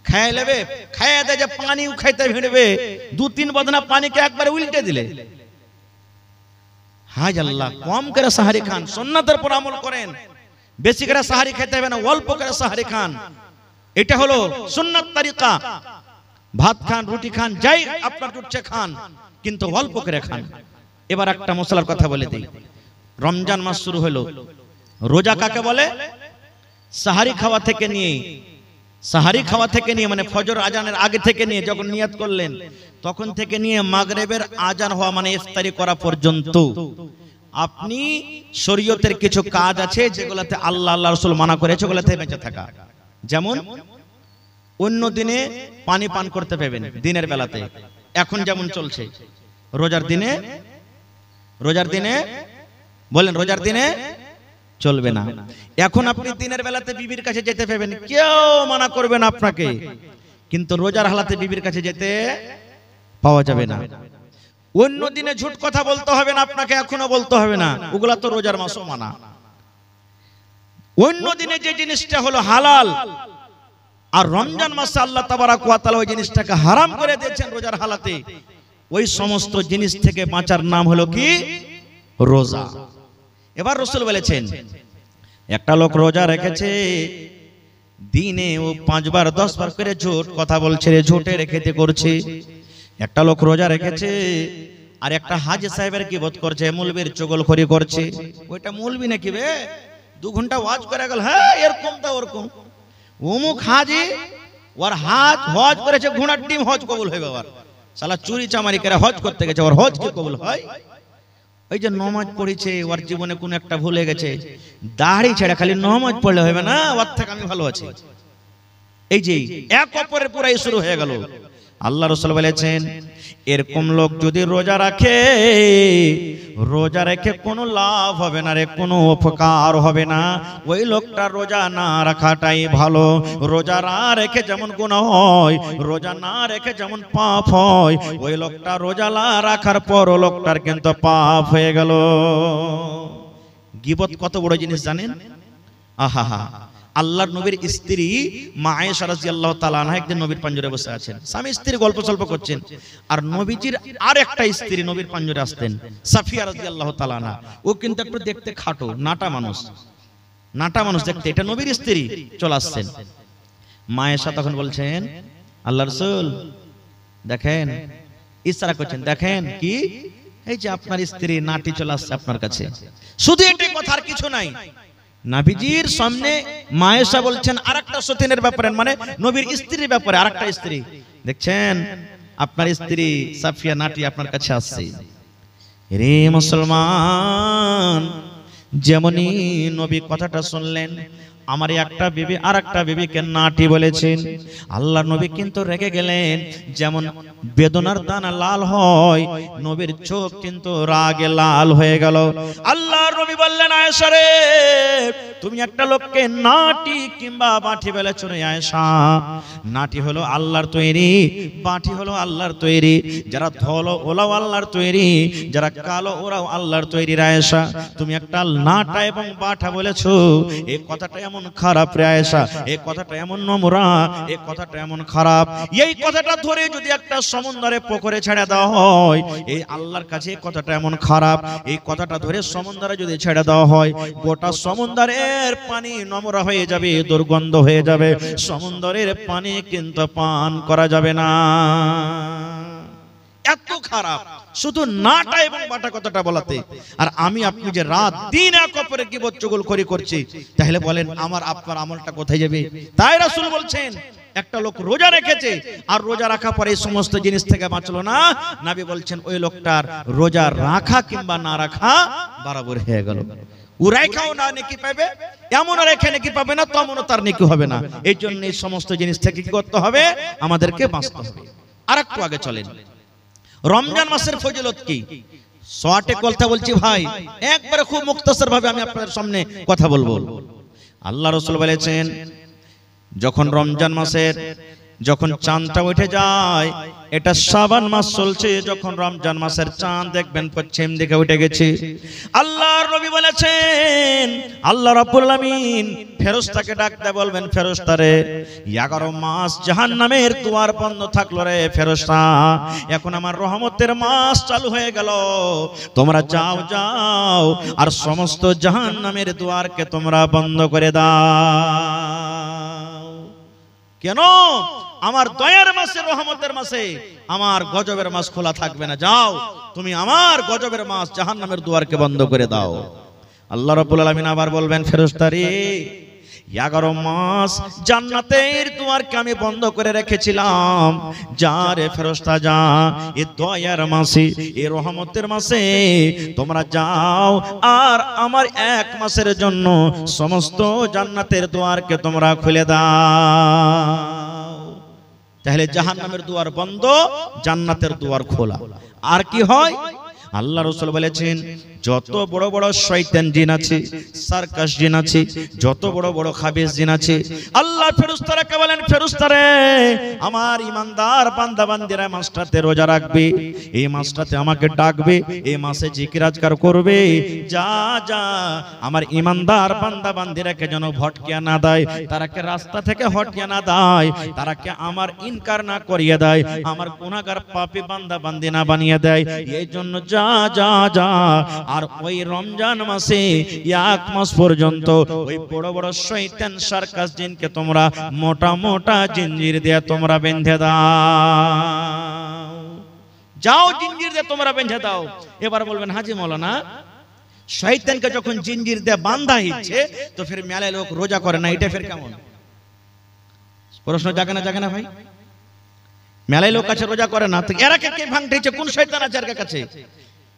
খায় লেবে, খায় দে যে পানি খাইতে ভিড়বে, 2-3 বদনা পানিকে একবারে উল্টে দিলে। হায় আল্লাহ, কম করে সাহারি খান, সুন্নাতের উপর আমল করেন। বেশি করে সাহারি খেতে হবে না, অল্প করে সাহারি খান। এটা হলো সুন্নাত তরিকা। ভাত খান, রুটি খান, যাই আপনার জুটছে খান, কিন্তু অল্প করে খান। এবার একটা মশলার কথা বলে দিই। রমজান মাস শুরু হলো, রোজা কাকে বলে? সাহারি খাওয়া থেকে নিয়ে, সাহারি খাওয়া থেকে নিয়ে মানে ফজর আজানের আগে থেকে নিয়ে যখন নিয়ত করলেন তখন থেকে নিয়ে মাগরিবের আজান হওয়া মানে ইফতারি করা পর্যন্ত আপনি শরীয়তের কিছু কাজ আছে যেগুলোতে আল্লাহ আল্লাহ রাসূল মানা করেছে, ওগুলোতে বেঁচে থাকা। যেমন অন্য দিনে পানি পান করতে পাবেন দিনের বেলাতে, এখন যেমন চলছে। রোজার দিনে বলেন, রোজার দিনে চলবে না। এখন আপনি দিনের বেলাতে বিবির কাছে যেতে পাবেন, কেউ মানা করবে না আপনাকে, কিন্তু রোজার হালাতে বিবির কাছে যেতে পাওয়া যাবে না। অন্য দিনে ঝুট কথা বলতে হবে না আপনাকে, এখনো বলতে হবে না, ওগুলা তো রোজার মাসও মানা। অন্য দিনে যে জিনিসটা হলো হালাল, আর রমজান মাসে আল্লাহ তাবারাক ওয়া তাআলা ওই জিনিসটাকে হারাম করে দিয়েছেন রোজার হালাতে, ওই সমস্ত জিনিস থেকে বাঁচার নাম হলো কি? রোজা। এবার রাসূল বলেছেন, একটা লোক রোজা রেখেছে, দিনে ও 5 বার 10 বার করে ঝুট কথা বলছে, ঝুটে রেখেতে করছে। একটা লোক রোজা রেখেছে আর একটা হাজী সাহেবের গীবত করছে, মৌলবীর চগলখড়ি করছে। ওইটা মৌলবী নাকি বে, 2 ঘন্টা ওয়াজ করে গেল, হ্যাঁ এরকম তা ওরকম। অমুক হাজী ওর হজ করেছে, ঘোড়ার ডিম হজ কবুল হয়ে যাবার, শালা চুরি চামারি করে হজ করতে গেছে, ওর হজ কি কবুল হয়? ওই যে নামাজ পড়েছে, ওর জীবনে কোন একটা ভুলে গেছে, দাড়ি ছেড়ে খালি নামাজ পড়লে হবে না, ওর থেকে আমি ভালো আছি। এই যে এক অপরের পুরাই শুরু হয়ে গেল। আল্লাহ রাসূল বলেছেন, এরকম লোক যদি রোজা রাখে, রোজা রেখে কোনো লাভ হবে না রে, কোনো উপকার হবে না। ওই লোকটা রোজা না রাখাটাই ভালো। রোজা না রেখে যেমন গুনাহ হয়, রোজা না রেখে যেমন পাপ হয়, ওই লোকটা রোজা না রাখার পর ও লোকটার কিন্তু পাপ হয়ে গেল। গীবত কত বড় জিনিস জানেন? আহা, আল্লাহর নবীর স্ত্রী মা আয়েশা রাদিয়াল্লাহু তাআলা আনহা একদিন নবীর পাঞ্জরে বসে আছেন, স্বামী স্ত্রী গল্প সল্প করছেন, আর নবীজির আর একটা স্ত্রী নবীর পাঞ্জরে আসতেন, সাফিয়া রাদিয়াল্লাহু তাআলা আনহা। ও কিন্তু একটু দেখতে খাটো, নাটা মানুষ দেখতে, এটা নবীর স্ত্রী চলে আসছেন। মা আয়েশা তখন বলছেন, আল্লাহর রাসূল দেখেন, ইশারা করছেন, দেখেন কি, এই যে আপনার স্ত্রী নাটি চলে আসছে আপনার কাছে। শুধু এটাই কথা, আর কিছু নাই। নবীজির সামনে মা আয়েশা বলছেন আরেকটা সতীনের ব্যাপারে, মানে নবীর স্ত্রীর ব্যাপারে, আরেকটা স্ত্রী, দেখছেন আপনার স্ত্রী সাফিয়া নাটি আপনার কাছে আসছে। রে মুসলমান, যেমনই নবী কথাটা শুনলেন, আমার একটা বিবি আর একটা বিবিকে নাটি বলেছেন, আল্লাহ নবী কিন্তু রেগে গেলেন। যেমন বেদনার দানা লাল হয়, নবীর চোখ কিন্তু রাগে লাল হয়ে গেল। আল্লাহ নবী বললেন, আয়েশা রে, তুমি একটা লোককে নাটি কিংবা বাঁটি বলেছো রে আয়েশা। নাটি হলো আল্লাহর তৈরি, বাঁটি হলো আল্লাহর তৈরি। যারা ধলো ওরাও আল্লাহর তৈরি, যারা কালো ওরাও আল্লাহর তৈরি। আয়েশা, তুমি একটা নাটা এবং বাঁটা বলেছো, এই কথাটা এমন খারাপ রে আয়েশা, এই কথাটা এমন নোংরা, এই কথাটা এমন খারাপ। এই কথাটা ধরে যদি একটা সমুদ্রে পুকুরে ছেড়ে দেওয়া হয়, এই আল্লাহর কাছে এই কথাটা এমন খারাপ। এই কথাটা ধরে সমুদ্রে যদি ছেড়ে দেওয়া হয়, গোটা সমুদ্রের পানি নোংরা হয়ে যাবে, দুর্গন্ধ হয়ে যাবে, সমুদ্রের পানি কিন্তু পান করা যাবে না। এত খারাপ শুধু নাটা এবং বাটা কথাটা বলাতে। আর আমি আপনি যে রাত দিন এক অপরের গীবত চুগলখড়ি করছি, তাহলে বলেন আমার আপনার আমলটা কোথায় যাবে? তাই রাসূল বলছেন, একটা লোক রোজা রেখেছে আর রোজা রাখা পরে এই সমস্ত জিনিস থেকে বাঁচলো না, নবী বলছেন ওই লোকটার রোজা রাখা কিংবা না রাখা বরাবর হয়ে গেল। ও রাখাও না নেকি পাবে, এমন রেখে নেকি পাবে না, তেমনও তার নেকি হবে না। এই জন্য এই সমস্ত জিনিস থেকে কি করতে হবে? আমাদেরকে বাঁচতে হবে। আর একটু আগে চলেন, রমজান মাসের ফজিলত কি? শর্টে কথা বলছি ভাই, একবারে খুব মুক্তাসর ভাবে আমি আপনাদের সামনে কথা বলবো। আল্লাহ রাসূল বলেছেন, যখন রমজান মাসের যখন চাঁদটা উঠে যায়, এটা শাবান মাস চলছে, যখন রমজান মাসের চাঁদ দেখবেন পশ্চিম দিকে উঠে গেছে, আল্লাহর নবী বলেছেন আল্লাহ রাব্বুল আলামিন ফেরেশতাকে ডাকতে বলবেন, ফেরেশতারে 11 মাস জাহান্নামের দুয়ার বন্ধ থাকলো রে ফেরেশতা, এখন আমার রহমতের মাস চালু হয়ে গেল, তোমরা যাও যাও আর সমস্ত জাহান্নামের দুয়ারকে তোমরা বন্ধ করে দাও। কেন? আমার দয়ার মাসে, রহমতের মাসে আমার গজবের মাস খোলা থাকবে না, যাও তুমি আমার গজবের মাস জাহান্নামের দুয়ারকে বন্ধ করে দাও। আল্লাহ রাব্বুল আলামিন আবার বলবেন, ফেরেশতারে 11 মাস জান্নাতের দুয়ারকে আমি বন্ধ করে রেখেছিলাম, যা রে ফেরেশতা যা, এই দয়ার মাসে, এই রহমতের মাসে তোমরা যাও আর আমার 1 মাসের জন্য সমস্ত জান্নাতের দুয়ারকে তোমরা খুলে দাও। তাহলে জাহান্নামের দুয়ার বন্ধ, জান্নাতের দুয়ার খোলা। আর কি হয়? আল্লাহ রাসূল বলেছেন, যত বড় বড় শয়তান জিন আছে, সার্কাস জিন আছে, যত বড় বড় খাবিস জিন আছে, আল্লাহ ফেরেশতাকে বলেন, ফেরেশতারে আমার ইমানদার বান্দা বান্দিরা মাসটাতে রোজা রাখবে, এই মাসটাতে আমাকে ডাকবে, এই মাসে জিকির আজকার করবে, যা যা আমার ইমানদার বান্দা বান্দিরাকে যেন ভটকিয়া না দেয়, তারাকে রাস্তা থেকে হটিয়ে না দেয়, তারাকে আমার ইনকার না করিয়ে দেয়, আমার গুনাহগার পাপী বান্দা বান্দি না বানিয়ে দেয়, এই জন্য যা যা যা। আর ওই রমজান মাসে 1 মাস পর্যন্ত ওই বড় বড় শয়তান সার্কাস জিনকে তোমরা মোটা মোটা জিঞ্জির দিয়ে তোমরা বেঁধে দাও, যাও জিঞ্জির দিয়ে তোমরা বেঁধে দাও। এবার বলবেন, হাজি মাওলানা শয়তানকে যখন জিঞ্জির দিয়ে বাঁধা হচ্ছে, তো ফির মেলায় লোক রোজা করে না, এটা ফির কেমন? প্রশ্ন জাগে না, জাগে না ভাই? মেলায় লোক আছে রোজা করে না, তো এরাকে কে ভাঙতেছে? কোন শয়তান আছে এর কাছে?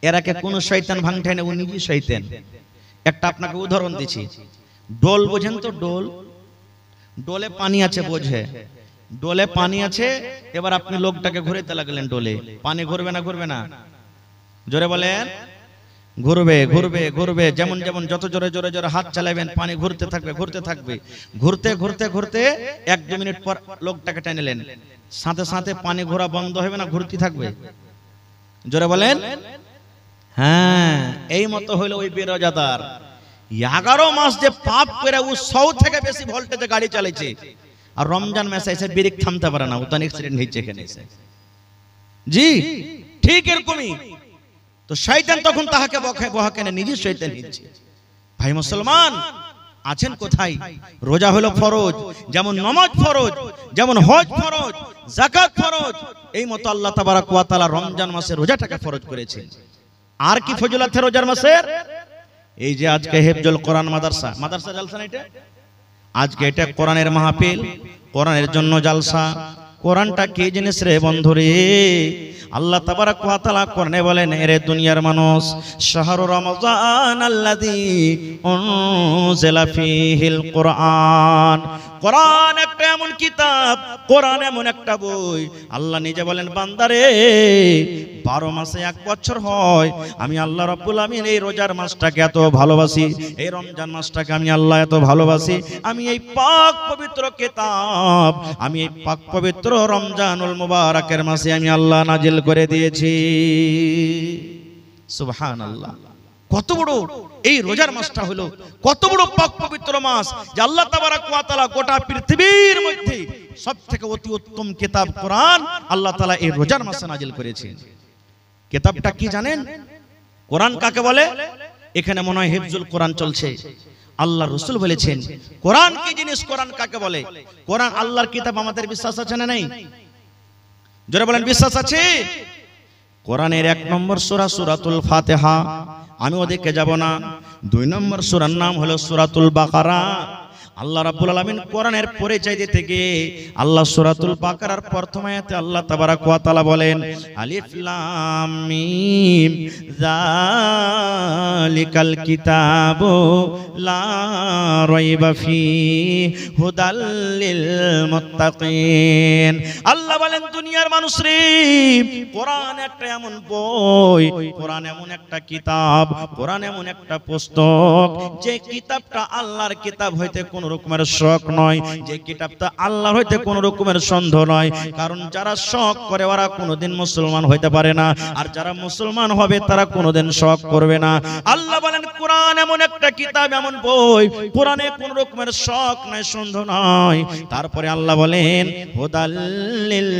এরাকে কোন শয়তান ভাঙতে না, ও নিজে শয়তান। একটা আপনাকে উদাহরণ দিচ্ছি, ডোল বোঝেন তো? ডোল, ডোলে পানি আছে, বোঝে? ডোলে পানি আছে, এবার আপনি লোকটাকে ঘুরাতে লাগলেন, ডোলে পানি ঘুরবে না? ঘুরবে না? জোরে বলেন। ঘুরবে ঘুরবে ঘুরবে, যেমন যেমন যত জোরে জোরে জোরে হাত চালাবেন পানি ঘুরতে থাকবে, ঘুরতে থাকবে, ঘুরতে ঘুরতে ঘুরতে 1-2 মিনিট পর লোকটাকে টেনেলেন, সাথে সাথে পানি ঘোরা বন্ধ হবে না, ঘুরতে থাকবে? জোরে বলেন। হ্যাঁ, এই মতো হইলো ওই বেরোজাদার। 11 মাস যে পাপ করে ও 100 থেকে বেশি ভোল্টেজে গাড়ি চালাইছে, আর রমজান মাসে এসে ব্রেক থামতে পারে না, ও তো অ্যাক্সিডেন্ট হয়েছে এখানে এসে। জি ঠিক এরকমই। তো শয়তান তখন তাহাকে বহাকে না, নিজে শয়তান হচ্ছে। ভাই মুসলমান আছেন কোথায়? রোজা হলো ফরজ, যেমন নামাজ ফরজ, যেমন হজ ফরজ, যাকাত ফরজ, এই মতো আল্লাহ তাবারক ওয়া তাআলা রমজান মাসে রোজাটাকে ফরজ করেছেন। আর কি ফজিলত রোজার মাসের? এই যে আজকে হেফজুল কোরআন মাদ্রাসা, মাদ্রাসা জালসা না, এটা আজকে এটা কোরআনের মাহফিল, কোরআনের জন্য জালসা। কোরআনটা কি জিনিস রে বন্ধুরে? আল্লাহ তাবারক ওয়া তাআলা কোরআনে বলেন, এরে দুনিয়ার মানুষ, শাহরু রমজান আল্লাযী উনজিলা ফীহিল কোরআন। কোরআন একটা এমন কিতাব, কোরআন এমন একটা বই, আল্লাহ নিজে বলেন, বান্দারে 12 মাসে 1 বছর হয়, আমি আল্লাহ রাব্বুল আমিন এই রোজার মাসটাকে এত ভালোবাসি, এই রমজান মাসটাকে আমি আল্লাহ এত ভালোবাসি, আমি এই পাক পবিত্র কিতাব, আমি এই পাক পবিত্র রমজানুল মুবারকের মাসে আমি আল্লাহ নাজিল করে দিয়েছি। সুবহানাল্লাহ। কত বড় এই রোজার মাসটা হলো, কত বড় পাক পবিত্র মাস, যে আল্লাহ তাবারক ওয়া তাআলা গোটা পৃথিবীর মধ্যে সবথেকে অতি উত্তম কিতাব কোরআন আল্লাহ তাআলা এই রোজার মাসে নাজিল করেছেন। কিতাবটা কি জানেন? কোরআন কাকে বলে? এখানে মনে হয় হিফজুল কোরআন চলছে। আল্লাহ রাসূল বলেছেন কোরআন কি জিনিস, কোরআন কাকে বলে? কোরআন আল্লাহর কিতাব। আমাদের বিশ্বাস আছে না নাই? জোরে বলেন, বিশ্বাস আছে? কোরআনের 1 নম্বর সূরা সূরাতুল ফাতিহা, আমি ওদিকে যাব না। 2 নম্বর সূরার নাম হলো সূরাতুল বাকারা। আল্লাহ রাব্বুল আলামিন কোরআনের পরিচয় দিতে গিয়ে আল্লাহ সূরাতুল বাকারার প্রথম আয়াতে আল্লাহ তাবারক ওয়া তাআলা বলেন, আলিফ লাম মিম যালিকাল কিতাবু লা রাইবা ফীহি হুদাল লিল মুত্তাকিন। আল্লাহ বলেন, দুনিয়ার মানুষ রে, কোরআন একটা এমন বই, কোরআন এমন একটা কিতাব, কোরআন এমন একটা পুস্তক, যে কিতাবটা আল্লাহর কিতাব হইতে কোন কোনো রকমের শখ নয়, যে কিতাবটা আল্লাহর হইতে কোনো রকমের সন্দেহ নয়। কারণ যারা শখ করে ওরা কোনোদিন মুসলমান হইতে পারে না, আর যারা মুসলমান হবে তারা কোনোদিন শখ করবে না। আল্লাহ বলেন কোরআন এমন একটা কিতাব, এমন বই, কোরআনে কোনো রকমের শখ নাই, সন্দেহ নয়। তারপরে আল্লাহ বলেন হুদাল লিল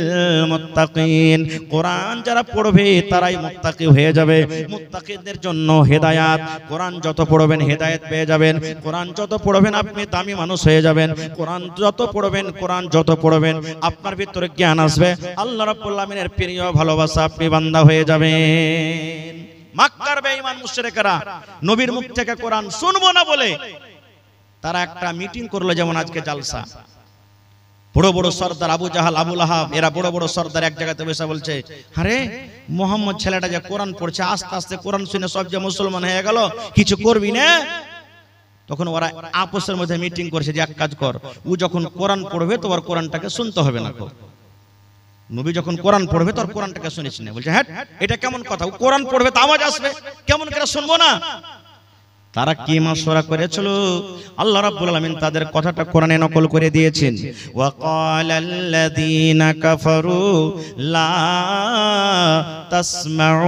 মুত্তাকিন, কোরআন যারা পড়বে তারাই মুত্তাকি হয়ে যাবে। মুত্তাকিদের জন্য হেদায়েত, কোরআন যত পড়বেন হেদায়েত পেয়ে যাবেন। কোরআন যত পড়বেন আপনি দামি মানুষ হয়ে যাবেন। কোরআন যত পড়বেন, কোরআন যত পড়বেন আপনার ভিতরে জ্ঞান আসবে, আল্লাহ রাব্বুল আমিনের প্রিয় ভালোবাসা আপনি বান্দা হয়ে যাবেন। মক্কার বেঈমান মুশরিকরা নবীর মুখ থেকে কোরআন শুনবো না বলে তারা একটা মিটিং করলো, যেমন আজকে জালসা। বড় বড় সর্দার আবু জাহাল, আবু লাহাব, এরা বড় বড় সর্দার এক জায়গাতে বসে বলছে, আরে মোহাম্মদ ছেলেটা যে কোরআন পড়ছে, আস্তে আস্তে কোরআন শুনে সব যে মুসলমান হয়ে গেল, কিছু করবি না? তখন ওরা আপসের মধ্যে মিটিং করছে যে এক কাজ কর, ও যখন কোরআন পড়বে তো ওর কোরআনটাকে শুনতে হবে না। নবী যখন কোরআন পড়বে তোর কোরআনটাকে শুনিস না। বলছে হ্যাঁ, এটা কেমন কথা? ও কোরআন পড়বে তো আওয়াজ আসবে, কেমন করে শুনবো না? তারা কি মাশওয়ারা করেছিল, আল্লাহ রাব্বুল আলামিন তাদের কথাটা কোরআনে নকল করে দিয়েছেন। ওয়া ক্বালাল্লাযীনা কাফারু লা তাসমাউ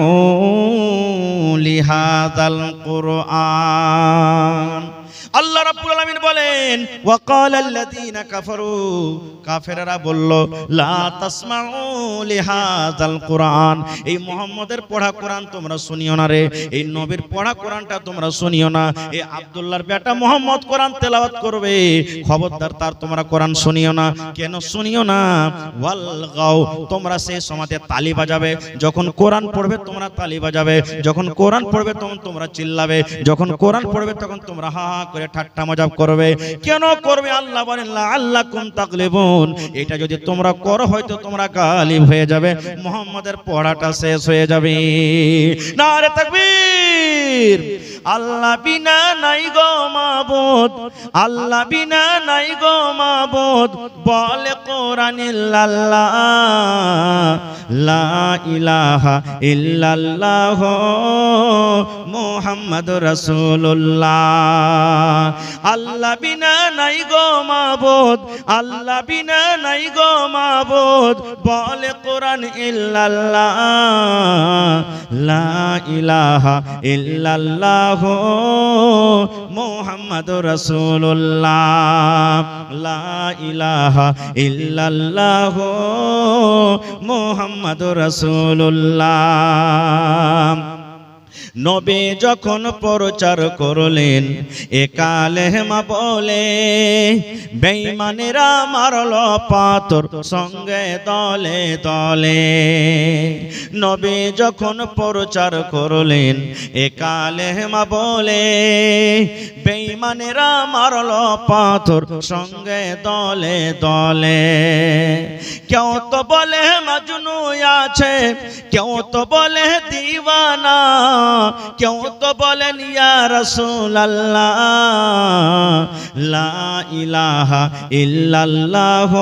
লিহাযাল কুরআন। আল্লাহ রাব্বুল আলামিন বলেন ওয়া ক্বালাল্লাযীনা কাফারু, কাফেররা বলল লা তাসমাউ লিহাযাল কুরআন, এই মুহাম্মাদের পড়া কোরআন তোমরা শুনিও না রে, এই নবীর পড়া কোরআনটা তোমরা শুনিও না। এই আব্দুল্লাহর বেটা মুহাম্মদ কোরআন তেলাওয়াত করবে, খবরদার তার তোমরা কোরআন শুনিও না। কেন শুনিও না? ওয়াল গাও, তোমরা সেই সময়তে তালি বাজাবে, যখন কোরআন পড়বে তোমরা তালি বাজাবে, যখন কোরআন পড়বে তখন তোমরা চিল্লাবে, যখন কোরআন পড়বে তখন তোমরা হা হা করে ঠাট্টা মজাক করবে। কেন করবে? আল্লাহ বলেন লাআল্লাকুম তাগলিবুন, এটা যদি তোমরা করো হয়তো তোমরা গালিব হয়ে যাবে, মুহাম্মাদের পড়াটা শেষ হয়ে যাবে। নারে তাকবীর। আল্লাহ বিনা নাই গো মাবুদ, আল্লাহ বিনা নাই গো মাবুদ, বলে কোরআন ইল্লাল্লাহ, লা ইলাহা ইল্লাল্লাহ মুহাম্মাদুর রাসূলুল্লাহ। আল্লাহ বিনা নাই গো মাবুদ, আল্লাহ বিনা নাই গো মাবুদ, বলে কোরআন ইল্লাল্লাহ, লা ইলাহা ইল্লাল্লাহ মুহাম্মাদুর রাসূলুল্লাহ, লা ইলাহা ইল্লাল্লাহ মুহাম্মাদুর রাসূলুল্লাহ। নবী যখন প্রচার করলেন এ কালেমা বলে, বেঈমানেরা মারল পাথর সঙ্গে দলে দলে। নবী যখন প্রচার করলেন এ কালেমা বলে, বেঈমানেরা মারল পাথর সঙ্গে দলে দলে। কেউ তো বলে মাজনু আছে, কেউ তো বলে দিওয়ানা, কেউ তো বলেন ইয়া রাসূলুল্লাহ, লা ইলাহা ইল্লাল্লাহ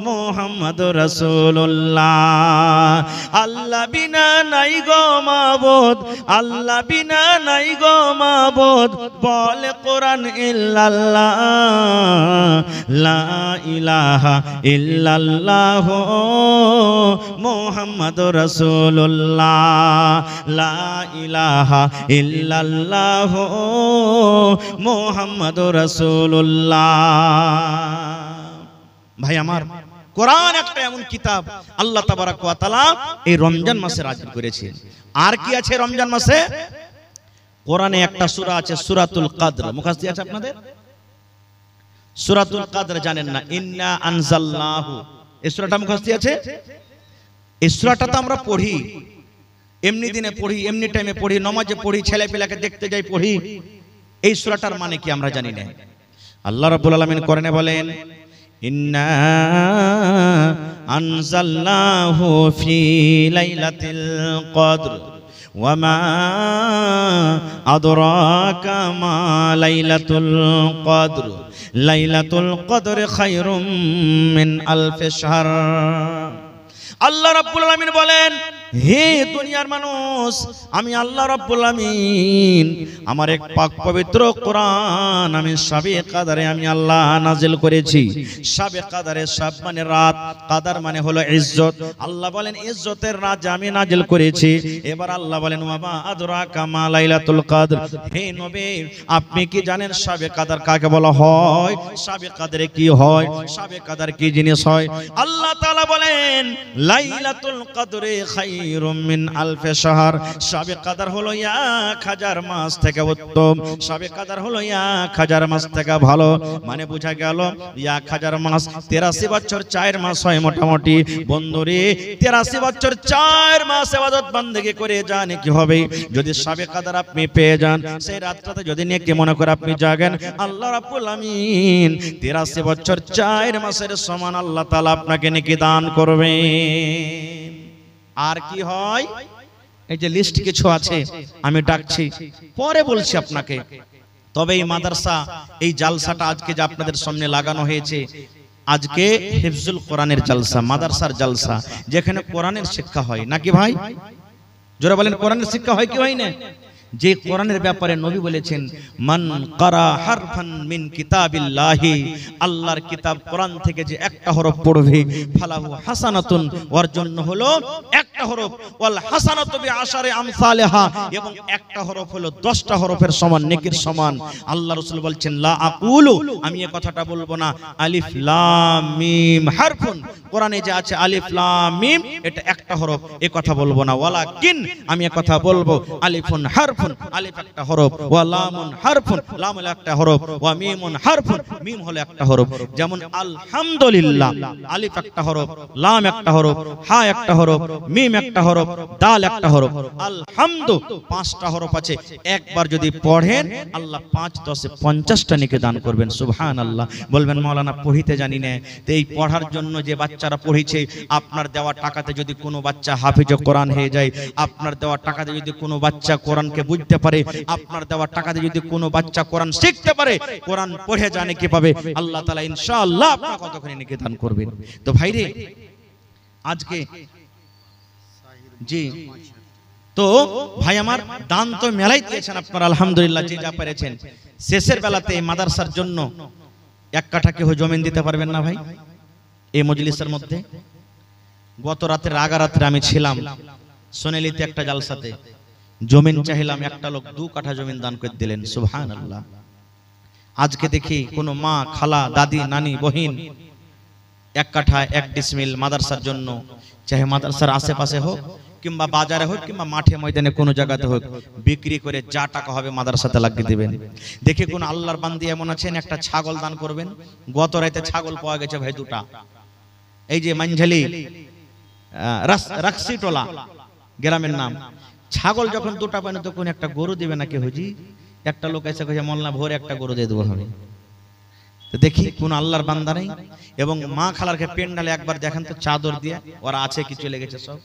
মুহাম্মাদুর রাসূলুল্লাহ। আল্লাহ বিনা নাই গো মাবুদ, আল্লাহ বিনা নাই গো মাবুদ, বলে কোরআন ইল্লাল্লাহ, লা ইলাহা ইল্লাল্লাহ মুহাম্মাদুর রাসূলুল্লাহ, লা ইলাহা ইল্লাল্লাহ মুহাম্মাদুর রাসূলুল্লাহ। ভাই আমার, কোরআন একটা এমন কিতাব আল্লাহ তাবারাক ওয়া তাআলা এই রমজান মাসে নাযিল করেছেন। আর কি আছে রমজান মাসে? কোরআনে একটা সূরা আছে সূরাতুল কদর, মুখস্থ আছে আপনাদের? সূরাতুল কদর জানেন না? ইন্না আনজালনাহু, এই সূরাটা মুখস্থ আছে? এই সূরাটা তো আমরা পড়ি, এমনি দিনে পড়ি, এমনি টাইমে পড়ি, নামাজে পড়ি, ছেলে পেলাকে দেখতে যাই পড়ি। এই সূরাটার মানে কি আমরা জানি না। আল্লাহ রাব্বুল আলামিন কোরআনে বলেন ইন্না আনজালনাহু ফি লাইলাতিল কদর ওয়া মা আদরাকা মা লাইলাতুল কদর, লাইলাতুল কদর খায়রুম মিন আলফি শাহর। আল্লাহ রাব্বুল আলামিন বলেন হে দুনিয়ার মানুষ, আমি আল্লাহ রাব্বুল আমিন আমার এক পাক পবিত্র কোরআন আমি শাবে কাদারে আমি আল্লাহ নাজিল করেছি। শাবে কাদারে শাব মানে রাত, কাদার মানে হলো ইজ্জত। আল্লাহ বলেন ইজ্জতের রাত আমি নাজিল করেছি। এবার আল্লাহ বলেন ওয়া মা আদরাকা মা লাইলাতুল কদর। হে নবী আপনি কি জানেন শাবে কাদার কাকে বলা হয়? শাবে কাদরে কি হয়? শাবে কাদার কি জিনিস হয়? আল্লাহ তাআলা বলেন লাইলাতুল কদরে খায়রুম মিন আলফি শাহর। শাবে কাদার হলো 1000 মাস থেকে উত্তম। শাবে কাদার হলো 1000 মাস থেকে ভালো। মানে বোঝা গেল 1000 মাস 83 বছর 4 মাস হয় মোটামুটি। বন্ধুরে 83 বছর 4 মাস ইবাদত বندگی করে জানে কি হবে যদি শাবে কাদার আপনি পেয়ে যান। সেই রাতটাতে যদি নেকি মনে করে আপনি জাগেন, আল্লাহ রাব্বুল আমিন 83 বছর 4 মাসের সমান আল্লাহ তাআলা আপনাকে নেকি দান করবেন। আর কি হয়? এই যে লিস্ট কিছু আছে আমি ডাকছি, পরে বলছি আপনাকে। তবে এই মাদ্রাসা এই জালসাটা আজকে যে আপনাদের সামনে লাগানো হয়েছে, আজকে হিফজুল কোরআনের জালসা, মাদ্রাসার জালসা, যেখানে কোরআনের শিক্ষা হয় নাকি ভাই? জোরে বলেন কোরআনের শিক্ষা হয় কি হয় না? যে কোরআনের ব্যাপারে নবী বলেছেন মান কারা হারফান মিন কিতাবিল্লাহি, আল্লাহর কিতাব কোরআন থেকে যে একটা হরফ পড়বে ফালাহু হাসানাতুন, ওর জন্য হলো একটা হরফ, ওয়াল হাসানাতু বিআশারি আমসালিহা, এবং একটা হরফ হলো 10টা হরফের সমান, নেকির সমান। আল্লাহ রাসূল বলছেন লা আকুলু, আমি এই কথাটা বলবো না আলিফ লাম মিম হারফুন, কোরআনে যে আছে আলিফ লাম মিম এটা একটা হরফ, এই কথা বলবো না। ওয়ালাকিন, আমি এই কথা বলবো আলিফুন হারফ, আলিফ একটা হরফ, ওয়া লামুন হারফুন, লাম হলো একটা হরফ, ওয়া মিমুন হারফুন, মিম হলো একটা হরফ। যেমন আলহামদুলিল্লাহ আলিফ একটা হরফ, লাম একটা হরফ, হা একটা হরফ, মিম একটা হরফ, দাল একটা হরফ। আলহামদু 5টা হরফ আছে, একবার যদি পড়েন আল্লাহ 5 10 50টা নেকি দান করবেন। সুবহানাল্লাহ। বলবেন মাওলানা পড়িতে জানি না, তো এই পড়ার জন্য যে বাচ্চারা পড়িছে, আপনার দেওয়া টাকাতে যদি কোনো বাচ্চা হাফেজ কোরআন হয়ে যায়, আপনার দেওয়া টাকাতে যদি কোনো বাচ্চা কোরআনকে বুঝতে পারে, আপনার দেওয়া টাকাতে যদি কোনো বাচ্চা কোরআন শিখতে পারে, কোরআন পড়ে জানে কি পাবে, আল্লাহ তাআলা ইনশাআল্লাহ আপনাকে কতখানি নেকি দান করবেন। তো ভাইরে আজকে জি, তো ভাই আমার দান তো মেলাই দিয়েছেন আপনারা আলহামদুলিল্লাহ, যে যা পেরেছেন। শেষের বেলাতে মাদ্রাসার জন্য 1 কাঠা কেউ জমিন দিতে পারবেন না ভাই এই মজলিসের মধ্যে? গত রাতে রাগারাত্রে আমি ছিলাম সোনালিতে একটা জালসাতে, জমিন চাইলাম, একটা লোক 2 কাঠা জমিন দান করে দিলেন। সুবহানাল্লাহ। আজকে দেখি কোন মা, খালা, দাদি, নানি, বহিন 1 কাঠা 1 ডিসমিল মাদ্রাসার জন্য, চাহে মাদ্রাসার আশেপাশে হোক কিংবা বাজারে হোক কিংবা মাঠে ময়দানে কোনো জায়গাতে হোক, বিক্রি করে যা টাকা হবে মাদ্রাসাতে লাগিয়ে দিবেন। দেখি কোন আল্লাহর বান্দি এমন আছেন একটা ছাগল দান করবেন। গত রাতে ছাগল পাওয়া গেছে ভাই 2টা, এই যে মানঝালি রাকসিটোলা গ্রামের নাম। ছাগল যখন 2টা পায় না তখন একটা গরু দিবে নাকি হুজি? একটা লোক এসে কইছে মোল্লা ভোরে একটা গরু দিয়ে দেবো হবে। তো দেখি কোন আল্লাহর বান্দা নেই। এবং মা খালারকে পেন্ডালে একবার দেখেন তো চাদর দিয়ে, ওরা আছে কি চলে গেছে সব,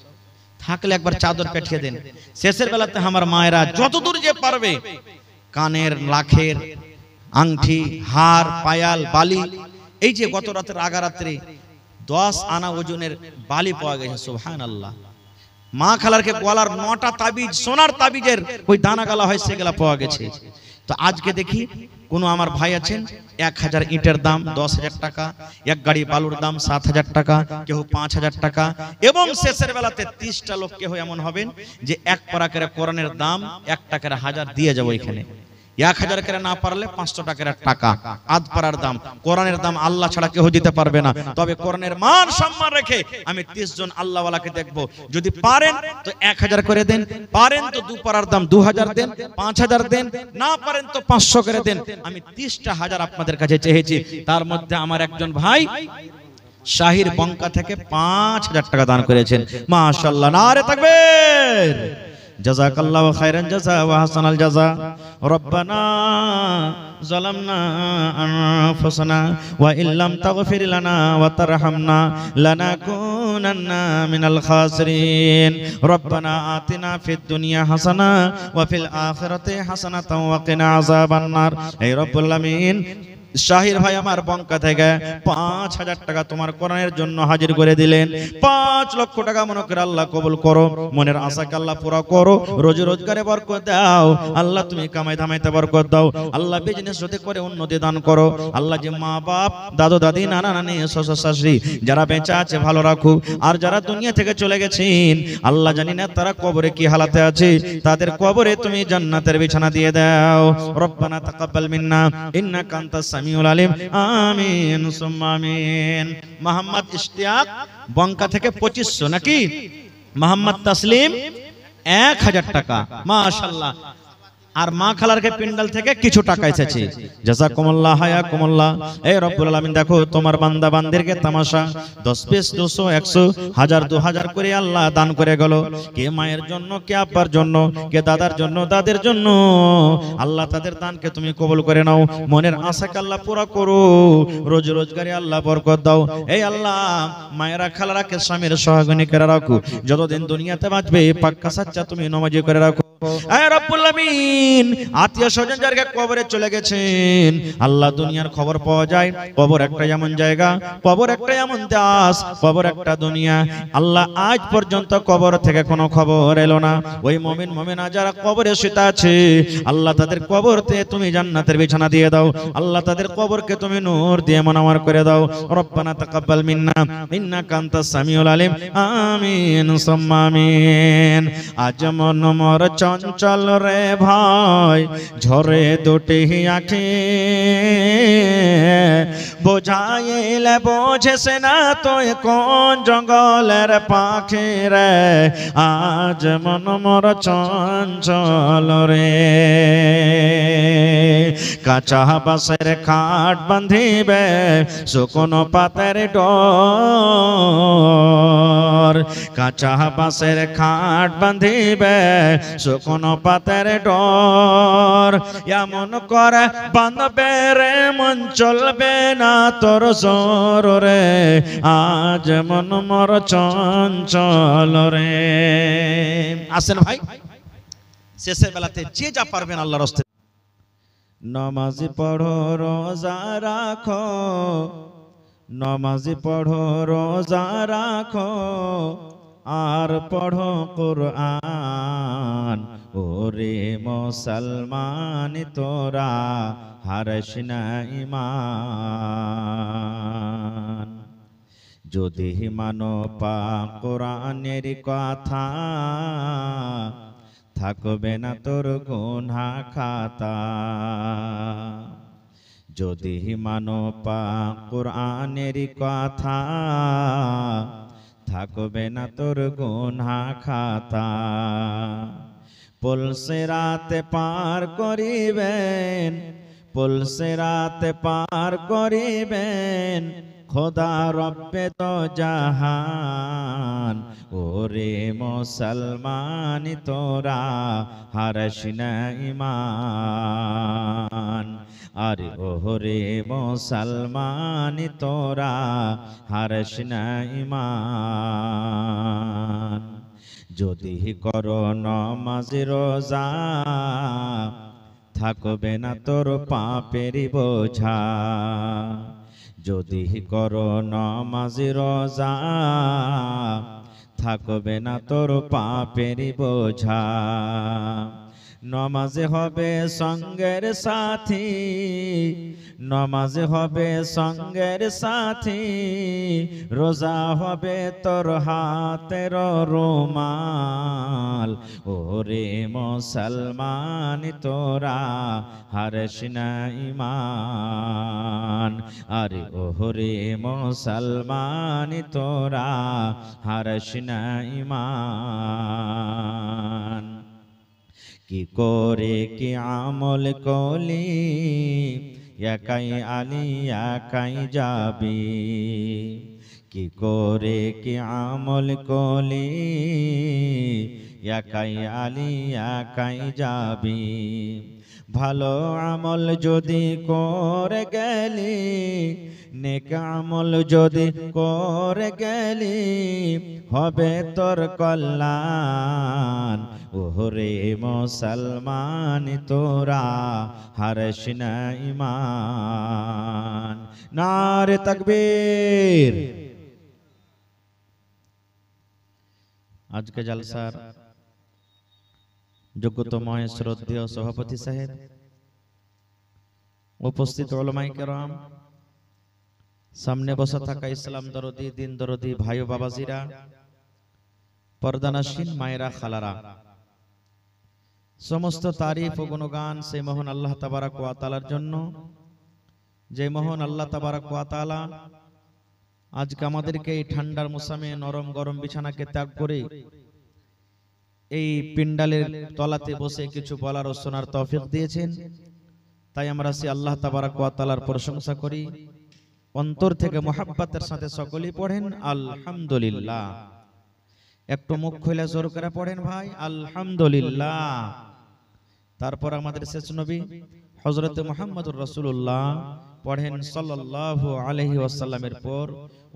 থাকলে একবার চাদর পেঠিয়ে দেন। শেষের বেলাতে আমার মায়েরা যতদূর যে পারবে কানের, লাখের, আংটি, হার, পায়াল, বালি, এই যে গত রাতের আগারাত্রে 10 আনা ওজনের বালি পাওয়া গেছে। সুবহানাল্লাহ। মা খালারকে গলার 9টা তাবিজ, সোনার তাবিজের ওই দানা গালা হয়, সেগুলা পাওয়া গেছে। তো আজকে দেখি কোন আমার ভাই আছেন 1000 ইটের দাম 10,000 টাকা, 1 গাড়ি বালুর দাম 7,000 টাকা, কেউ 5,000 টাকা, এবং শেষের বেলাতে 30টা লোক কেউ এমন হবেন যে 1 পারা করে কোরআনের দাম 1 টাকার 1000 দিয়ে যাবো এখানে। 1000 করে না পারলে 500 টাকার টাকা আধ পারার দাম। কোরআনের দাম আল্লাহ ছাড়া কেউ দিতে পারবে না। তবে কোরআনের মান সম্মান রেখে আমি 30 জন আল্লাহওয়ালাকে দেখব, যদি পারেন তো 1000 করে দেন, পারেন তো 2 পারার দাম 2000 দেন, 5000 দেন, না পারেন তো 500 করে দেন। আমি 30টা হাজার আপনাদের কাছে চেয়েছি। তার মধ্যে আমার একজন ভাই শাহির বঙ্কা থেকে 5000 টাকা দান করেছেন। মাশাআল্লাহ, নারে তাকবীর। জাযাকাল্লাহু খাইরান জাযা ওয়া হাসানাল জাযা। রব্বানা যালামনা আনফুসানা ওয়া ইল্লাম তাগফির লানা ওয়া তারহামনা লানাকুনান্না মিনাল খাসিরিন। রব্বানা আতিনা ফিদ দুনিয়া হাসানা ওয়া ফিল আখিরাতি হাসানাতাও ওয়া কিনা আযাবান নার। হে রব্বুল আমিন, শাহির ভাই আমার বঙ্কা থেকে 5,000 টাকা তোমার কোরআনের জন্য হাজির করে দিলেন। 5 লক্ষ টাকা মনে করে আল্লাহ কবুল করো, মনের আশাকে আল্লাহ পুরা করো, রোজি রোজগারে বরকত দাও আল্লাহ, তুমি কামাই ধামাইতে বরকত দাও আল্লাহ, বিজনেস হতে করে উন্নতি দান করো আল্লাহ। যে মা বাপ দাদু দাদি নানা নানি শ্বশুর শাশুড়ি যারা বেঁচে আছে ভালো রাখো, আর যারা দুনিয়া থেকে চলে গেছেন আল্লাহ জানি না তারা কবরে কি হালাতে আছে, তাদের কবরে তুমি জান্নাতের বিছানা দিয়ে দাও। রব্বানা তাকাব্বাল মিন্না ইন্নাকা আনতাস সামিউল আলিম, আমিন সুম্মা আমিন। মোহাম্মদ ইশতিয়াক বঙ্কা থেকে 2500 নাকি, মোহাম্মদ তাসলিম 1000 টাকা, মাশাআল্লাহ। আর মা খালারকে পিন্ডাল থেকে কিছু টাকা এসেছে, জাযাকুমুল্লাহ হায়াকুমুল্লাহ। এই রব্বুল আলামিন দেখো তোমার বান্দা বান্দিরকে তামাশা 10 20 200 100 1000 2000 করে আল্লাহ দান করে গেল। কে মায়ের জন্য, কে আব্বার জন্য, কে দাদার জন্য, দাদের জন্য আল্লাহ তাদের দানকে তুমি কবুল করে নাও, মনের আশাকে আল্লাহ পুরা করো, রোজ রোজগারে আল্লাহ বরকত দাও। এই আল্লাহ মায়েরা খালারাকে স্বামীর সহগণী করে রাখো, যতদিন দুনিয়াতে বাঁচবে পাক্কা সাচ্চা তুমি নমাজি করে রাখো। আয় রব্বুল আমিন, আত্মীয় স্বজন যারা কবরে চলে গেছেন আল্লাহ, দুনিয়ার খবর পাওয়া যায়, কবর একটা এমন জায়গা, কবর একটা এমন দাস, কবর একটা দুনিয়া আল্লাহ। আজ পর্যন্ত কবর থেকে কোনো খবর এলো না। ওই মুমিন মুমিনা যারা কবরে শুতে আছে আল্লাহ, তাদের কবরতে তুমি জান্নাতের বিছানা দিয়ে দাও আল্লাহ, তাদের কবরকে তুমি নূর দিয়ে মনোয়ার করে দাও। রব্বানা তাকাব্বাল মিন্না ইন্নাকা আনতাস সামিউল আলিম, আমিন সুম্মা আমিন। আজ মন মোর চঞ্চল রে ভাই, ঝরে দুটি আঁখি, বোঝাইলে বোঝেছে না তুই কোন জঙ্গলের পাখি রে, আজ মন মোর চঞ্চল রে। কাঁচা বাঁশের খাট বাঁধিবে শুকনো পাতের ডোর, কাঁচা বাঁশের খাট বাঁধিবে শুকনো পাতের ডোর, এমন করে বাঁধবে রে মন চলবে না তোর জোর রে, আজ মন মোর চঞ্চল রে। আসেন ভাই, শেষের বেলাতে যে যা পারবেন আল্লাহর রাস্তায় নমাজি পড়ো রোজা রাখো, নমাজি পড়ো রোজা রাখো, আর পড়ো কুরআন, ওরে মুসলমান তোরা হারিস না ঈমান। যদি মানো পাক কোরআনের কথা, থাকবে না তোর গুনাহ খাতা। যদি মানো পাক কোরআনের কথা, থাকবে না তোর গুনাহ খাতা। পুলসিরাতে পার করিবেন, পুলসিরাতে পার করিবেন খোদা রব্বে তো জাহান, ওরে মুসলমান তোরা হারিস না ঈমান। আরে ওরে মুসলমান তোরা হারিস না ঈমান। যদি করো নমাজ রোজা, থাকবে না তোর পাপের বোঝা। যদি করো নমাজ রোজা, থাকবে না তোর পাপের বোঝা। নমাজে হবে সঙ্গের সাথী, নমাজে হবে সঙ্গের সাথী, রোজা হবে তোর হাতের রুমাল, ওরে মুসলমান তোরা হারিস না ঈমান। আরে ওরে মুসলমান তোরা হারিস না ঈমান। কি করে কি আমল কলি, একাই আলী একাই যাবি। কি করে কি আমল কলি, একাই আলী একাই যাবি। ভালো আমল যদি করে গেলি, নেক আমল যদি করে গেলি হবে তোর কল্যাণ। ওরে মুসলমান তোরা হারিস না ঈমান। নারে তাকবীর। আজকে জলসার যোগ্যতম শ্রদ্ধেয় সভাপতি সাহেব, উপস্থিত উলামায়ে কেরাম, সামনে বসা থাকা ইসলাম দরদি, দিন দরদি ভাই ও বাবাজিরা, পর্দানাসীন মায়েরা, খালারা, সমস্ত তারিফ ও গুণগান সেই মহান আল্লাহ তাবারক ওয়া তাআলার জন্য, যে মহান আল্লাহ তাবারক ওয়া তাআলা আজকে আমাদেরকে এই ঠান্ডার মৌসুমে নরম গরম বিছানাকে ত্যাগ করে এই পিন্ডালের তলাতে বসে কিছু বলার ও শোনার তৌফিক দিয়েছেন। তাই আমরা সেই আল্লাহ তাবারক ওয়া তাআলার প্রশংসা করি, অন্তর থেকে মুহাব্বতের সাথে সকলেই পড়েন আলহামদুলিল্লাহ। একটু মুখ খুলে জোর করে পড়েন ভাই আলহামদুলিল্লাহ। তারপর আমাদের শেষ নবী হযরত মুহাম্মদুর রাসূলুল্লাহ পড়েন সাল্লাল্লাহু আলাইহি ওয়াসাল্লামের পর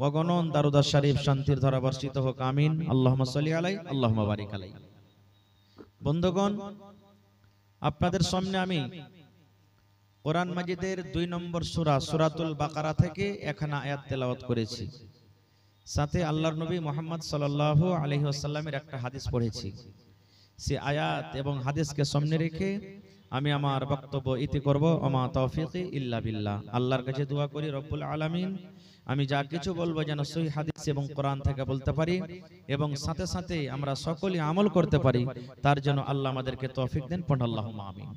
অগণন দারুদ শরীফ শান্তির ধারা বর্ষিত হোক, আমিন। আল্লাহুম্মা সাল্লি আলাইহি আল্লাহুম্মা বারিক আলাইহি। বন্ধুগণ, আপনাদের সামনে আমি কোরআন মাজিদের 2 নম্বর সূরা সূরাতুল বাকারা থেকে এখানে আয়াত তেলাওয়াত করেছি, সাথে আল্লাহর নবী মুহাম্মদ সাল্লাল্লাহু আলাইহি ওয়াসাল্লামের একটা হাদিস পড়েছি। সে আয়াত এবং হাদিসকে সামনে রেখে আমি আমার বক্তব্য ইতি করব। ওমা তৌফিকি ইল্লা বিল্লাহ। আল্লাহর কাছে দোয়া করি রব্বুল আলামিন আমি যা কিছু বলবো যেন সহিহ হাদিস এবং কোরআন থেকে বলতে পারি এবং সাথে সাথে আমরা সকলেই আমল করতে পারি, তার জন্য আল্লাহ আমাদেরকে তৌফিক দেন। পড়ুন আল্লাহুম্মা আমিন।